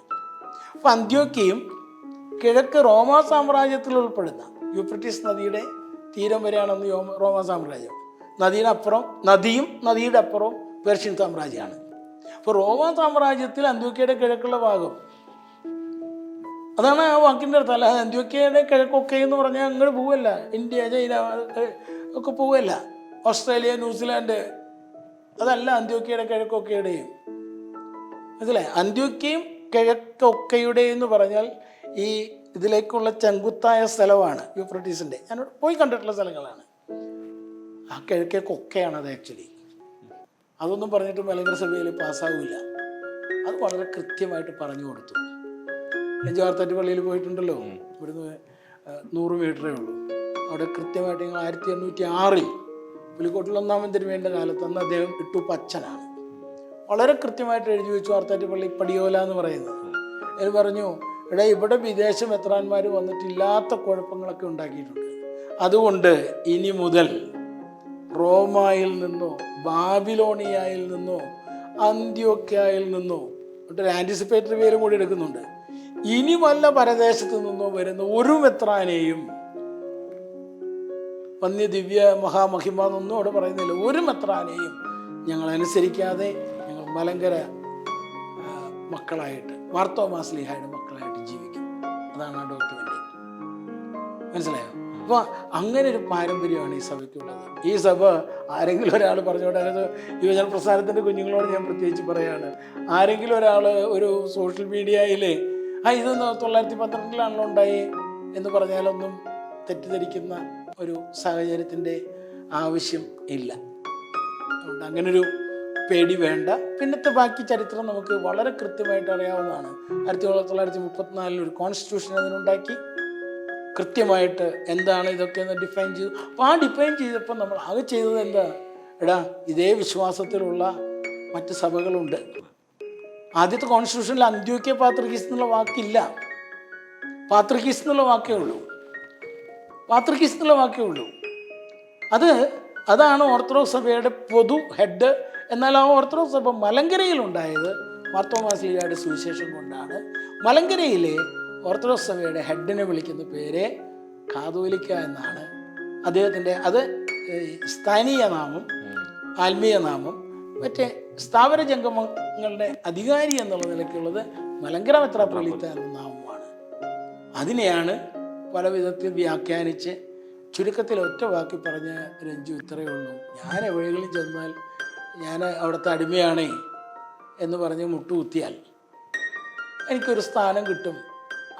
അപ്പം അന്ത്യോക്യയും കിഴക്ക് റോമാ സാമ്രാജ്യത്തിൽ ഉൾപ്പെടുന്ന യൂഫ്രട്ടീസ് നദിയുടെ തീരം വരെയാണെന്ന് റോമാ സാമ്രാജ്യം. നദിയും നദിയുടെ അപ്പുറവും പേർഷ്യൻ സാമ്രാജ്യമാണ്. അപ്പോൾ റോമാ സാമ്രാജ്യത്തിൽ അന്ത്യോക്യയുടെ കിഴക്കുള്ള ഭാഗം, അതാണ് ആ വാക്കിൻ്റെ അർത്ഥം. അല്ല അന്ത്യോക്യയുടെ കിഴക്കൊക്കെ എന്ന് പറഞ്ഞാൽ അങ്ങോട്ട് പോവല്ല, ഇന്ത്യ ചൈന ഒക്കെ പോവല്ല, ഓസ്ട്രേലിയ ന്യൂസിലാൻഡ്, അതല്ല അന്ത്യോക്യയുടെ കിഴക്കൊക്കെയുടെയും. മനസ്സിലായി? അന്ത്യോക്യയും കിഴക്കൊക്കെയുടെയും എന്ന് പറഞ്ഞാൽ ഈ ഇതിലേക്കുള്ള ചെങ്കുത്തായ സ്ഥലമാണ് യൂഫ്രട്ടീസിൻ്റെ. ഞാൻ പോയി കണ്ടിട്ടുള്ള സ്ഥലങ്ങളാണ്. ആ കിഴക്കേ കൊക്കയാണ് അത് ആക്ച്വലി. അതൊന്നും പറഞ്ഞിട്ട് മലങ്കര സഭയിൽ പാസ്സാവില്ല. അത് വളരെ കൃത്യമായിട്ട് പറഞ്ഞു കൊടുത്തു. നെഞ്ചാർത്തറ്റ് പള്ളിയിൽ പോയിട്ടുണ്ടല്ലോ, ഇവിടുന്ന് 100 മീറ്ററേ ഉള്ളൂ. അവിടെ കൃത്യമായിട്ട് 1806 പുലിക്കോട്ടിൽ 1-ാം തിരുമേൻ്റെ കാലത്ത് അന്ന് അദ്ദേഹം ഇട്ടു പച്ചനാണ്. വളരെ കൃത്യമായിട്ട് എഴുതി വെച്ചു ആർത്താറ്റ് പള്ളി പടിയോല എന്ന് പറയുന്നത്. അതിൽ പറഞ്ഞു, ഇവിടെ വിദേശ മെത്രാന്മാർ വന്നിട്ടില്ലാത്ത കുഴപ്പങ്ങളൊക്കെ ഉണ്ടാക്കിയിട്ടുണ്ട്. അതുകൊണ്ട് ഇനി മുതൽ റോമായിൽ നിന്നോ ബാബിലോണിയയിൽ നിന്നോ അന്ത്യോക്യയിൽ നിന്നോ ഒരു ആൻറ്റിസിപ്പേറ്ററി പേരും കൂടി എടുക്കുന്നുണ്ട്, ഇനി വല്ല പരദേശത്ത് നിന്നോ വരുന്ന ഒരു മെത്രാനെയും, വന്യ ദിവ്യ മഹാമഹിമ എന്നൊന്നും അവിടെ പറയുന്നില്ല, ഒരു മെത്രാനെയും ഞങ്ങൾ അനുസരിക്കാതെ ഞങ്ങൾ മലങ്കര മക്കളായിട്ട്, മാർത്തോമാ ശ്ലീഹായുടെ മക്കളായിട്ട് ജീവിക്കും. അതാണ് ആ ഡോക്യുമെൻ്റ്. മനസ്സിലായോ? അപ്പോൾ അങ്ങനെ ഒരു പാരമ്പര്യമാണ് ഈ സഭയ്ക്കുള്ളത്. ഈ സഭ ആരെങ്കിലും ഒരാൾ പറഞ്ഞോട്ടെ, അതായത് യുവജന പ്രസ്ഥാനത്തിൻ്റെ കുഞ്ഞുങ്ങളോട് ഞാൻ പ്രത്യേകിച്ച് പറയുകയാണ്, ആരെങ്കിലും ഒരാൾ ഒരു സോഷ്യൽ മീഡിയയിൽ ഇത് 912 ഉണ്ടായി എന്ന് പറഞ്ഞാലൊന്നും തെറ്റിദ്ധരിക്കുന്ന ഒരു സാഹചര്യത്തിൻ്റെ ആവശ്യം ഇല്ല. അതുകൊണ്ട് അങ്ങനൊരു പേടി വേണ്ട. പിന്നത്തെ ബാക്കി ചരിത്രം നമുക്ക് വളരെ കൃത്യമായിട്ട് അറിയാവുന്നതാണ്. 1934 ഒരു കോൺസ്റ്റിറ്റ്യൂഷൻ അതിനുണ്ടാക്കി, കൃത്യമായിട്ട് എന്താണ് ഇതൊക്കെ എന്ന് ഡിഫൈൻ ചെയ്തു. അപ്പോൾ ആ ഡിഫൈൻ ചെയ്തപ്പോൾ നമ്മൾ ആകെ ചെയ്തത് എന്താ, ഇതേ വിശ്വാസത്തിലുള്ള മറ്റ് സഭകളുണ്ട്. ആദ്യത്തെ കോൺസ്റ്റിറ്റ്യൂഷനിൽ അന്ത്യോക്യ പാത്രിക്കീസ് എന്നുള്ള വാക്കില്ല, പാത്രിക്കീസ് എന്നുള്ള വാക്കേ ഉള്ളൂ, പാത്രിക്കീസ് എന്നുള്ള വാക്കേ ഉള്ളൂ. അതാണ് ഓർത്തഡോക്സ് സഭയുടെ പൊതു ഹെഡ്. എന്നാൽ ആ ഓർത്തഡോക്സ് സഭ മലങ്കരയിലുണ്ടായത് മാർത്തോമാ ശ്ലീഹായുടെ സുവിശേഷം കൊണ്ടാണ്. മലങ്കരയിലെ ഓർത്തഡോക്സ് സഭയുടെ ഹെഡിനെ വിളിക്കുന്ന പേര് കാതോലിക്ക എന്നാണ്. അദ്ദേഹത്തിൻ്റെ അത് സ്ഥാനീയ നാമം, ആത്മീയ നാമം. മറ്റേ സ്ഥാവര ജംഗമങ്ങളുടെ അധികാരി എന്നുള്ള നിലയ്ക്കുള്ളത് മലങ്കര മെത്രാപ്പൊലീത്ത എന്ന നാമമാണ്. അതിനെയാണ് പല വിധത്തിൽ വ്യാഖ്യാനിച്ച് ചുരുക്കത്തിൽ ഒറ്റ വാക്കി പറഞ്ഞ രഞ്ജു ഇത്രയേ ഉള്ളൂ. ഞാൻ എവിടെയെങ്കിലും ചെന്നാൽ ഞാൻ അവിടുത്തെ അടിമയാണേ എന്ന് പറഞ്ഞ് മുട്ടുകുത്തിയാൽ എനിക്കൊരു സ്ഥാനം കിട്ടും.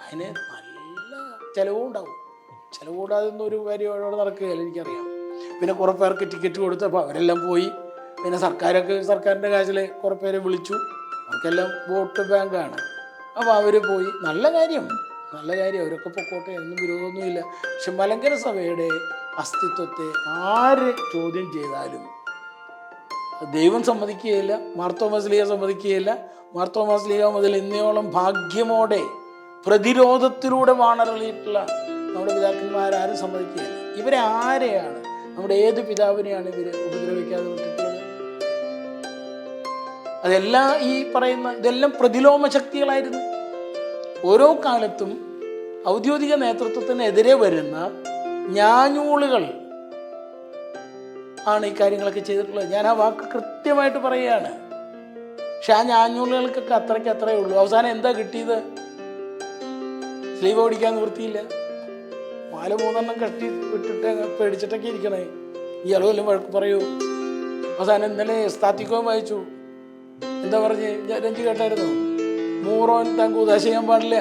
അതിന് നല്ല ചിലവും ഉണ്ടാവും. ചിലവ് കൂടാതെ ഒന്നും ഒരു കാര്യം അവിടെ നടക്കുകയില്ല, എനിക്കറിയാം. പിന്നെ കുറേ പേർക്ക് ടിക്കറ്റ് കൊടുത്തപ്പോൾ അവരെല്ലാം പോയി. പിന്നെ സർക്കാരിൻ്റെ കാശിൽ കുറേ പേരെ വിളിച്ചു, അവർക്കെല്ലാം വോട്ട് ബാങ്കാണ്. അപ്പോൾ അവർ പോയി. നല്ല കാര്യം, അവരൊക്കെ പൊക്കോട്ടെ, ഒന്നും വിരോധമൊന്നുമില്ല. പക്ഷെ മലങ്കര സഭയുടെ അസ്തിത്വത്തെ ആര് ചോദ്യം ചെയ്താലും ദൈവം സമ്മതിക്കുകയില്ല, മാർത്തോമാ ശ്ലീഹ സമ്മതിക്കുകയില്ല. മാർത്തോമാ ശ്ലീഹ മുതൽ ഇന്നയോളം ഭാഗ്യമോടെ പ്രതിരോധത്തിലൂടെ വാണരളിയിട്ടുള്ള നമ്മുടെ പിതാക്കന്മാരാരും സമ്മതിക്കുകയില്ല. ഇവരെ ആരെയാണ്, നമ്മുടെ ഏത് പിതാവിനെയാണ് ഇവർ ഉപദ്രവിക്കാതെ വിട്ടിട്ടുള്ളത്? അതെല്ലാം ഈ പറയുന്ന ഇതെല്ലാം പ്രതിലോമ ശക്തികളായിരുന്നു. ഓരോ കാലത്തും ഔദ്യോഗിക നേതൃത്വത്തിനെതിരെ വരുന്ന ഞാഞ്ഞൂളുകൾ ആണ് ഈ കാര്യങ്ങളൊക്കെ ചെയ്തിട്ടുള്ളത്. ഞാൻ ആ വാക്ക് കൃത്യമായിട്ട് പറയുകയാണ്. പക്ഷെ ആ ഞാഞ്ഞൂളുകൾക്കൊക്കെ അത്രയേ ഉള്ളൂ. അവസാനം എന്താ കിട്ടിയത്? സ്ലീവ് ഓടിക്കാൻ നിവൃത്തിയില്ല. 3 കട്ടി വിട്ടിട്ട് പേടിച്ചിട്ടൊക്കെ ഇരിക്കണേ. ഈ അളവെല്ലാം വഴക്ക് പറയൂ. അവസാനം ഇന്നലെ സ്ഥാത്തിക്കോൻ വായിച്ചു. എന്താ പറഞ്ഞ് രഞ്ജി കേട്ടായിരുന്നു? മൂറോൻ താൻ കൂതാശ ചെയ്യാൻ പാടില്ല.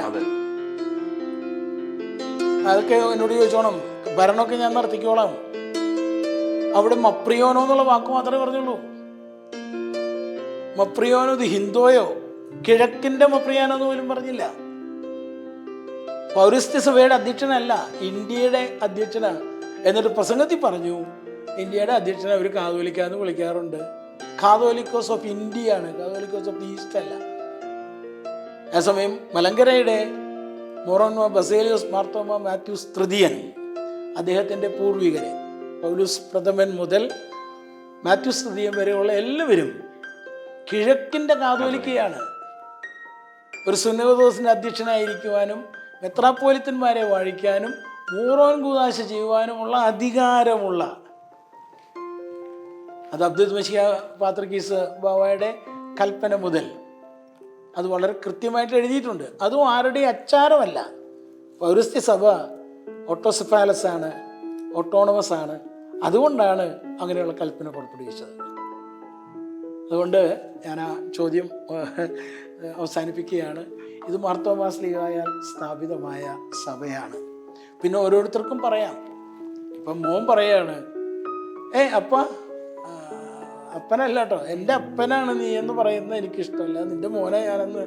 അതൊക്കെ എന്നോട് ചോദിച്ചോണം. ഭരണമൊക്കെ ഞാൻ നടത്തിക്കോളാം. അവിടെ മപ്രിയോനോ എന്നുള്ള വാക്ക് മാത്രമേ പറഞ്ഞുള്ളൂ. മപ്രിയോനോ ഇത് ഹിന്ദോയോ കിഴക്കിന്റെ മപ്രിയാനോ എന്ന് പോലും പറഞ്ഞില്ല. പൗരസ്ത്യ സഭയുടെ അധ്യക്ഷനല്ല, ഇന്ത്യയുടെ അധ്യക്ഷനാണ്. എന്നിട്ട് പ്രസംഗത്തിൽ പറഞ്ഞു ഇന്ത്യയുടെ അധ്യക്ഷനെ അവർ കാതോലിക്കാന്ന് വിളിക്കാറുണ്ട്. കാതോലിക്കോസ് ഓഫ് ഇന്ത്യയാണ്, കാതോലിക്കോസ് ഓഫ് ഈസ്റ്റ് അല്ല. അതേസമയം മലങ്കരയുടെ മൊറോനോ ബസേലിയോസ് മാർത്തോമ മാത്യൂസ് തൃതീയൻ, അദ്ദേഹത്തിൻ്റെ പൂർവികരെ പൗലൂസ് പ്രഥമൻ മുതൽ മാത്യൂസ് തൃതീയൻ വരെയുള്ള എല്ലാവരും കിഴക്കിൻ്റെ കാതോലിക്കയാണ്. ഒരു സുന്നതദോസിൻ്റെ അധ്യക്ഷനായിരിക്കുവാനും മെത്രാപ്പോലിത്തന്മാരെ വാഴിക്കാനും മൂറോൻ കൂദാശ ചെയ്യുവാനുമുള്ള അധികാരമുള്ള, അത് അബ്ദുൽ മശിഹ പാത്രിക്കീസ് ബാവയുടെ കൽപ്പന മുതൽ അത് വളരെ കൃത്യമായിട്ട് എഴുതിയിട്ടുണ്ട്. അതും ആരുടെയും അച്ചാരമല്ല. പൗരസ്ത്യ സഭ ഓട്ടോസെഫാലസ് ആണ്, ഓട്ടോണമസ് ആണ്. അതുകൊണ്ടാണ് അങ്ങനെയുള്ള കൽപ്പന പുറപ്പെടുവിച്ചത്. അതുകൊണ്ട് ഞാൻ ആ ചോദ്യം അവസാനിപ്പിക്കുകയാണ്. ഇത് മാർത്തോമാ ശ്ലീഹായാൽ സ്ഥാപിതമായ സഭയാണ്. പിന്നെ ഓരോരുത്തർക്കും പറയാം. ഇപ്പം മോൻ പറയാണ്, അപ്പനല്ല കേട്ടോ, എൻ്റെ അപ്പനാണ് നീ എന്ന് പറയുന്നത് എനിക്കിഷ്ടമല്ല, നിൻ്റെ മോനെ ഞാനെന്ന്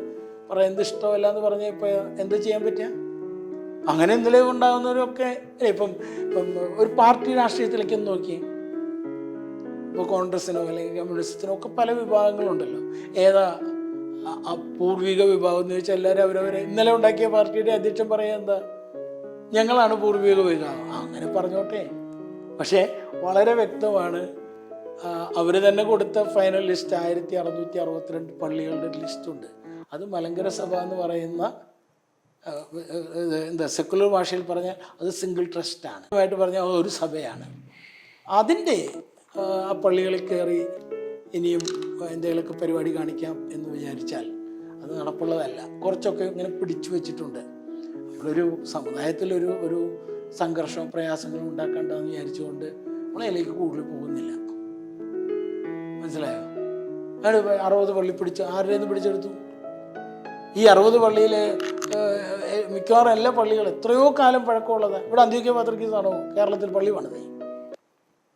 പറയുന്നത് ഇഷ്ടമല്ല എന്ന് പറഞ്ഞാൽ ഇപ്പോൾ എന്ത് ചെയ്യാൻ പറ്റുക? അങ്ങനെ എന്തെങ്കിലും ഉണ്ടാകുന്നവരൊക്കെ ഇപ്പം ഒരു പാർട്ടി രാഷ്ട്രീയത്തിലേക്ക് നോക്കി, ഇപ്പോൾ കോൺഗ്രസ്സിനോ അല്ലെങ്കിൽ കമ്മ്യൂണിസ്റ്റിനോ ഒക്കെ പല വിഭാഗങ്ങളുണ്ടല്ലോ. ഏതാ പൂർവിക വിഭാഗം എന്ന് ചോദിച്ചാൽ എല്ലാവരും അവരവരെ ഇന്നലെ ഉണ്ടാക്കിയ പാർട്ടിയുടെ അധ്യക്ഷൻ പറയാൻ എന്താ, ഞങ്ങളാണ് പൂർവിക വിഭാഗം. അങ്ങനെ പറഞ്ഞോട്ടെ. പക്ഷേ വളരെ വ്യക്തമാണ്, അവർ തന്നെ കൊടുത്ത ഫൈനൽ ലിസ്റ്റ് 1662 പള്ളികളുടെ ലിസ്റ്റുണ്ട്. അത് മലങ്കര സഭ എന്ന് പറയുന്ന സെക്കുലർ ഭാഷയിൽ പറഞ്ഞാൽ അത് സിംഗിൾ ട്രസ്റ്റാണ്. ആയിട്ട് പറഞ്ഞാൽ ഒരു സഭയാണ്. അതിൻ്റെ ആ പള്ളികളിൽ കയറി ഇനിയും എന്തെങ്കിലുമൊക്കെ പരിപാടി കാണിക്കാം എന്ന് വിചാരിച്ചാൽ അത് നടപ്പുള്ളതല്ല. കുറച്ചൊക്കെ ഇങ്ങനെ പിടിച്ചു വെച്ചിട്ടുണ്ട്. നമ്മളൊരു സമുദായത്തിലൊരു ഒരു സംഘർഷവും പ്രയാസങ്ങളും ഉണ്ടാക്കേണ്ടതെന്ന് വിചാരിച്ചുകൊണ്ട് നമ്മളതിലേക്ക് കൂടുതൽ പോകുന്നില്ല. മനസ്സിലായോ? 60 പള്ളി ആരുടെയെന്ന് പിടിച്ചെടുത്തു. ഈ 60 പള്ളിയിൽ മിക്കവാറും എല്ലാ പള്ളികളും എത്രയോ കാലം പഴക്കമുള്ളത്. ഇവിടെ അന്ത്യോക്യ പത്രികീസാണോ കേരളത്തിൽ പള്ളി പണിതേ?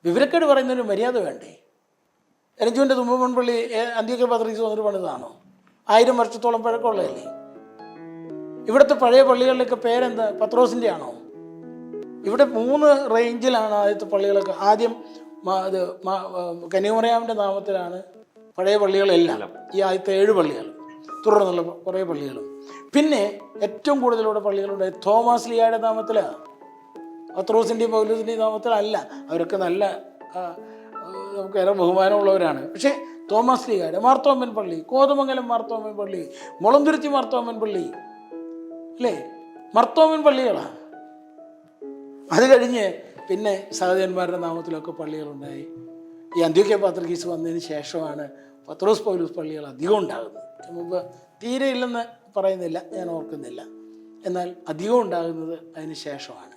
വിവരക്കേട് പറയുന്നതിന് മര്യാദ വേണ്ടേ? എരഞ്ചുവിൻ്റെ തുമ്പമൺ പള്ളി അന്ത്യോക്യ പത്രികീസ് വന്നിട്ട് പണിതാണോ? 1000 വർഷത്തോളം പഴക്കമുള്ളതല്ലേ? ഇവിടുത്തെ പഴയ പള്ളികളിലൊക്കെ പേരെന്താ? പത്രോസിൻ്റെ ആണോ? ഇവിടെ 3 റേഞ്ചിലാണ് ആദ്യത്തെ പള്ളികളൊക്കെ. ആദ്യം ഇത് കന്യാമറിയാമിൻ്റെ നാമത്തിലാണ് പഴയ പള്ളികളെല്ലാം, ഈ ആദ്യത്തെ 7 പള്ളികൾ, തുടർന്നുള്ള കുറേ പള്ളികളും. പിന്നെ ഏറ്റവും കൂടുതലൂടെ പള്ളികളുണ്ട് തോമാസ് ലീഹായുടെ നാമത്തിലാണ്, പത്രോസിൻ്റെയും പൗലോസിൻ്റെയും നാമത്തിലല്ല. അവരൊക്കെ നല്ല നമുക്കേറെ ബഹുമാനമുള്ളവരാണ്. പക്ഷേ തോമാസ് ലീഹായുടെ, മാർത്തോമൻ പള്ളി, കോതമംഗലം മാർത്തോമൻ പള്ളി, മുളന്തുരുത്തി മാർത്തോമൻ പള്ളി, അല്ലേ, മാർത്തോമൻ പള്ളികളാണ്. അത് കഴിഞ്ഞ് പിന്നെ സഹോദരന്മാരുടെ നാമത്തിലൊക്കെ പള്ളികളുണ്ടായി. ഈ അന്ത്യോക്യ പത്രികീസ് വന്നതിന് ശേഷമാണ് പത്രോസ് പൗലോസ് പള്ളികൾ അധികം ഉണ്ടാകുന്നത്. മുമ്പ് തീരെ ഇല്ലെന്ന് പറയുന്നില്ല, ഞാൻ ഓർക്കുന്നില്ല, എന്നാൽ അധികം ഉണ്ടാകുന്നത് അതിന് ശേഷമാണ്.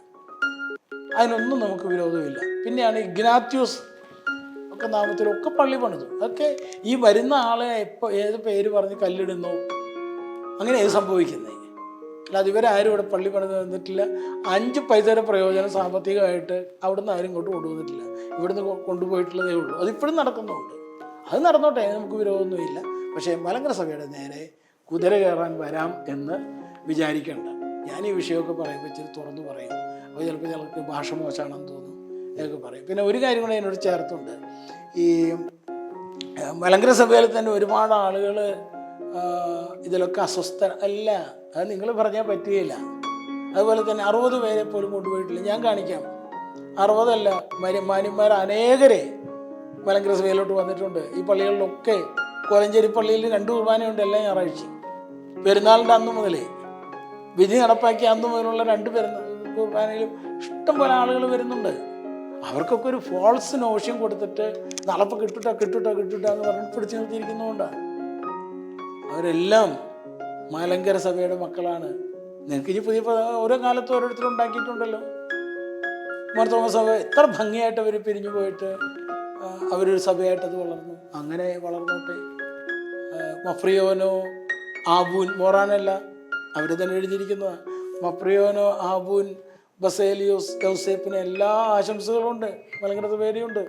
അതിനൊന്നും നമുക്ക് വിരോധമില്ല. പിന്നെയാണ് ഇഗ്നാത്യൂസ് ഒക്കെ നാമത്തിലൊക്കെ പള്ളി പണിതു. അതൊക്കെ ഈ വരുന്ന ആളെ എപ്പോൾ ഏത് പേര് പറഞ്ഞ് കല്ലിടുന്നു, അങ്ങനെ ഏത് സംഭവിക്കുന്നത്. അല്ലാതെ ഇവരാരും ഇവിടെ പള്ളി പണിത് തന്നിട്ടില്ല. 5 പൈസയുടെ പ്രയോജനം സാമ്പത്തികമായിട്ട് അവിടുന്ന് ആരും ഇങ്ങോട്ട് കൊണ്ടുവന്നിട്ടില്ല. ഇവിടുന്ന് കൊണ്ടുപോയിട്ടുള്ളതേ ഉള്ളൂ. അതിപ്പോഴും നടക്കുന്നുണ്ട്. അത് നടന്നോട്ടെ, നമുക്ക് വിരോധമൊന്നുമില്ല. പക്ഷേ മലങ്കര സഭയുടെ നേരെ കുതിര കയറാൻ വരാം എന്ന് വിചാരിക്കേണ്ട. ഞാൻ ഈ വിഷയമൊക്കെ പറയുമ്പോൾ ഇച്ചിരി തുറന്നു പറയും. അപ്പോൾ ചിലപ്പോൾ ചിലർക്ക് ഭാഷ മോശമാണെന്ന് തോന്നും, എന്നൊക്കെ പറയും. പിന്നെ ഒരു കാര്യം കൂടെ എന്നോട് ചേർത്തുണ്ട്. ഈ മലങ്കര സഭയിൽ തന്നെ ഒരുപാട് ആളുകൾ ഇതിലൊക്കെ അസ്വസ്ഥ അല്ല, അത് നിങ്ങൾ പറഞ്ഞാൽ പറ്റുകയില്ല. അതുപോലെ തന്നെ 60 പേരെ പോലും കൊണ്ടുപോയിട്ടില്ല. ഞാൻ കാണിക്കാം. 60 അല്ല, മാന്യന്മാർ അനേകരെ മലങ്കര സഭയിലോട്ട് വന്നിട്ടുണ്ട്. ഈ പള്ളികളിലൊക്കെ കോലഞ്ചേരി പള്ളിയിൽ 2 കുർബാനയുണ്ട് എല്ലാ ഞായറാഴ്ചയും. പെരുന്നാളിൻ്റെ അന്ന് മുതലേ വിധി നടപ്പാക്കിയ അന്ന് മുതലുള്ള 2 പെരുന്നാൾ കുർബാനയിലും ഇഷ്ടം പോലെ ആളുകൾ വരുന്നുണ്ട്. അവർക്കൊക്കെ ഒരു ഫോൾസ് നോഷൻ കൊടുത്തിട്ട് നാളെ കിട്ടുട്ടോ എന്ന് പറഞ്ഞിട്ട് പിടിച്ചു നിർത്തിയിരിക്കുന്നതുകൊണ്ടാണ്. അവരെല്ലാം മലങ്കര സഭയുടെ മക്കളാണ്. നിനക്ക് ഇനി പുതിയ ഓരോ കാലത്തും ഓരോരുത്തരും ഉണ്ടാക്കിയിട്ടുണ്ടല്ലോ. മാർത്തോമ സഭ എത്ര ഭംഗിയായിട്ട് അവർ പിരിഞ്ഞു പോയിട്ട് അവരൊരു സഭയായിട്ടത് വളർന്നു. അങ്ങനെ വളർന്നോട്ടെ. മഫ്രിയോനോ ആബൂൻ മോറാനല്ല, അവർ തന്നെ എഴുതിയിരിക്കുന്നതാണ്. മഫ്രിയോനോ ആബൂൻ ബസേലിയോസ് യൗസേപ്പിന് എല്ലാ ആശംസകളുണ്ട്, മലങ്കര സഭയുണ്ട്.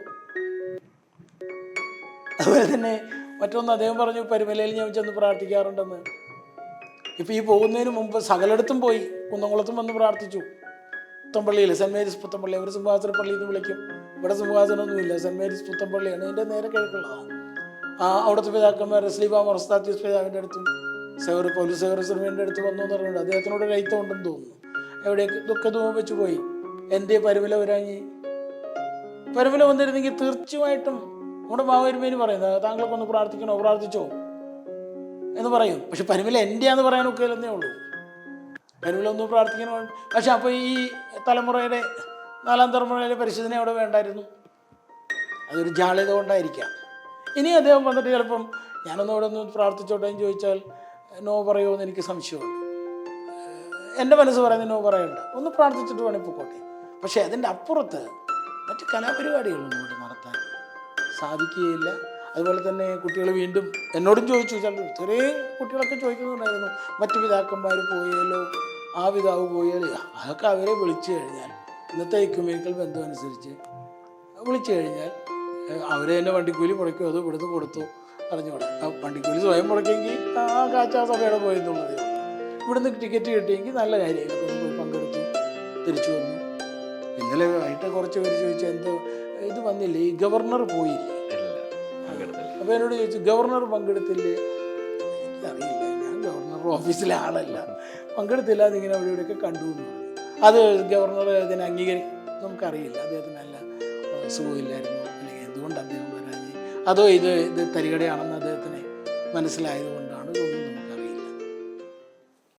അതുപോലെ തന്നെ മറ്റൊന്ന് അദ്ദേഹം പറഞ്ഞു, പരുമലയിൽ ഞാൻ ചെന്ന് പ്രാർത്ഥിക്കാറുണ്ടെന്ന്. ഇപ്പം ഈ പോകുന്നതിന് മുമ്പ് സകലയിടത്തും പോയി, കുന്നംകുളത്തും വന്ന് പ്രാർത്ഥിച്ചു. പുത്തമ്പള്ളിയിൽ സെൻറ്റ് മേരീസ് പുത്തമ്പള്ളി, അവർ സിംഹാസന പള്ളി എന്ന് വിളിക്കും. ഇവിടെ സിംഹാസനമൊന്നുമില്ല, സെൻറ്റ് മേരീസ് പുത്തമ്പള്ളിയാണ്. ഇതിൻ്റെ നേരെ കിഴക്കുള്ളതാണ്. അവിടുത്തെ പിതാക്കന്മാർ സ്ലീബ മൊറസ്താത്യൂസ് പിതാവിൻ്റെ അടുത്തും പൗലോസ് സേവ്യറിൻ്റെ അടുത്ത് വന്നു എന്ന് പറഞ്ഞിട്ടുണ്ട്. അദ്ദേഹത്തിനോട് രൈത്തം ഉണ്ടെന്ന് തോന്നുന്നു. എവിടെയൊക്കെ ദുഃഖ ധൂമം വെച്ച് പോയി. എൻ്റെ പരുമല വരാങ്ങി, പരുമല വന്നിരുന്നെങ്കിൽ തീർച്ചയായിട്ടും നമ്മുടെ മാവരുമേനി പറയുന്നത് താങ്കൾക്കൊന്ന് പ്രാർത്ഥിക്കണോ, പ്രാർത്ഥിച്ചോ എന്ന് പറയും. പക്ഷെ പരുമല എൻ്റെയാന്ന് പറയാനൊക്കെ എന്നേ ഉള്ളൂ. പരുമല ഒന്നും പ്രാർത്ഥിക്കണോ. പക്ഷെ അപ്പോൾ ഈ തലമുറയുടെ 4ാം തലമുറയിലെ പരിശുദ്ധനെ അവിടെ വേണ്ടായിരുന്നു. അതൊരു ജാള്യത കൊണ്ടായിരിക്കാം. ഇനി അദ്ദേഹം വന്നിട്ട് ചിലപ്പം ഞാനൊന്നും ഇവിടെ ഒന്ന് പ്രാർത്ഥിച്ചോട്ടെ എന്ന് ചോദിച്ചാൽ നോ പറയുമോ എന്ന് എനിക്ക് സംശയമുണ്ട്. എൻ്റെ മനസ്സ് പറയുന്നത് നോ പറയണ്ട, ഒന്ന് പ്രാർത്ഥിച്ചിട്ട് വേണമെങ്കിൽ പൊക്കോട്ടെ. പക്ഷേ അതിൻ്റെ അപ്പുറത്ത് മറ്റ് കലാപരിപാടികളൊന്നും ഇവിടെ നടത്താൻ സാധിക്കുകയില്ല. അതുപോലെ തന്നെ കുട്ടികൾ വീണ്ടും എന്നോടും ചോദിച്ചു, ചിലപ്പോൾ ഇത്രയും കുട്ടികളൊക്കെ ചോദിക്കുന്നുണ്ടായിരുന്നു, മറ്റ് പിതാക്കന്മാർ പോയാലോ, ആ പിതാവ് പോയാലോ. അതൊക്കെ അവരെ വിളിച്ചു കഴിഞ്ഞാൽ, ഇന്നത്തെ ഇക്കുമേക്കൽ ബന്ധം അനുസരിച്ച് വിളിച്ചു കഴിഞ്ഞാൽ അവരെ തന്നെ വണ്ടിക്കൂലി മുടക്കിയോ അതോ ഇവിടുന്ന് കൊടുത്തു അറിഞ്ഞോളാം. ആ വണ്ടിക്കൂലി സ്വയം മുടക്കിയെങ്കിൽ ആ കാഴ്ച സഭയുടെ പോയെന്നുള്ളതേ ഉള്ളൂ. ഇവിടുന്ന് ടിക്കറ്റ് കിട്ടിയെങ്കിൽ നല്ല കാര്യമായിട്ട് പോയി പങ്കെടുത്തു, തിരിച്ചു വന്നു. ഇന്നലെ ആയിട്ട് കുറച്ച് പേര് ചോദിച്ചു, എന്തോ ഇത് വന്നില്ലേ, ഈ ഗവർണർ പോയില്ലേ. അപ്പോൾ എന്നോട് ചോദിച്ചു, ഗവർണർ പങ്കെടുത്തില്ലേ. എനിക്കറിയില്ല, ഞാൻ ഗവർണർ ഓഫീസിലെ ആളല്ല, പങ്കെടുത്തില്ല. അതിങ്ങനെ അവിടെ ഇവിടെയൊക്കെ കണ്ടു എന്ന് പറഞ്ഞു. അത് ഗവർണർ ഇതിനെ നമുക്കറിയില്ല. അദ്ദേഹത്തിന് നല്ല സുഖമില്ലായിരുന്നു, അല്ലെങ്കിൽ എന്തുകൊണ്ട് അദ്ദേഹം വരാഞ്ഞ്, അതോ ഇത് തരികടയാണെന്ന് അദ്ദേഹത്തിന് മനസ്സിലായതുകൊണ്ട്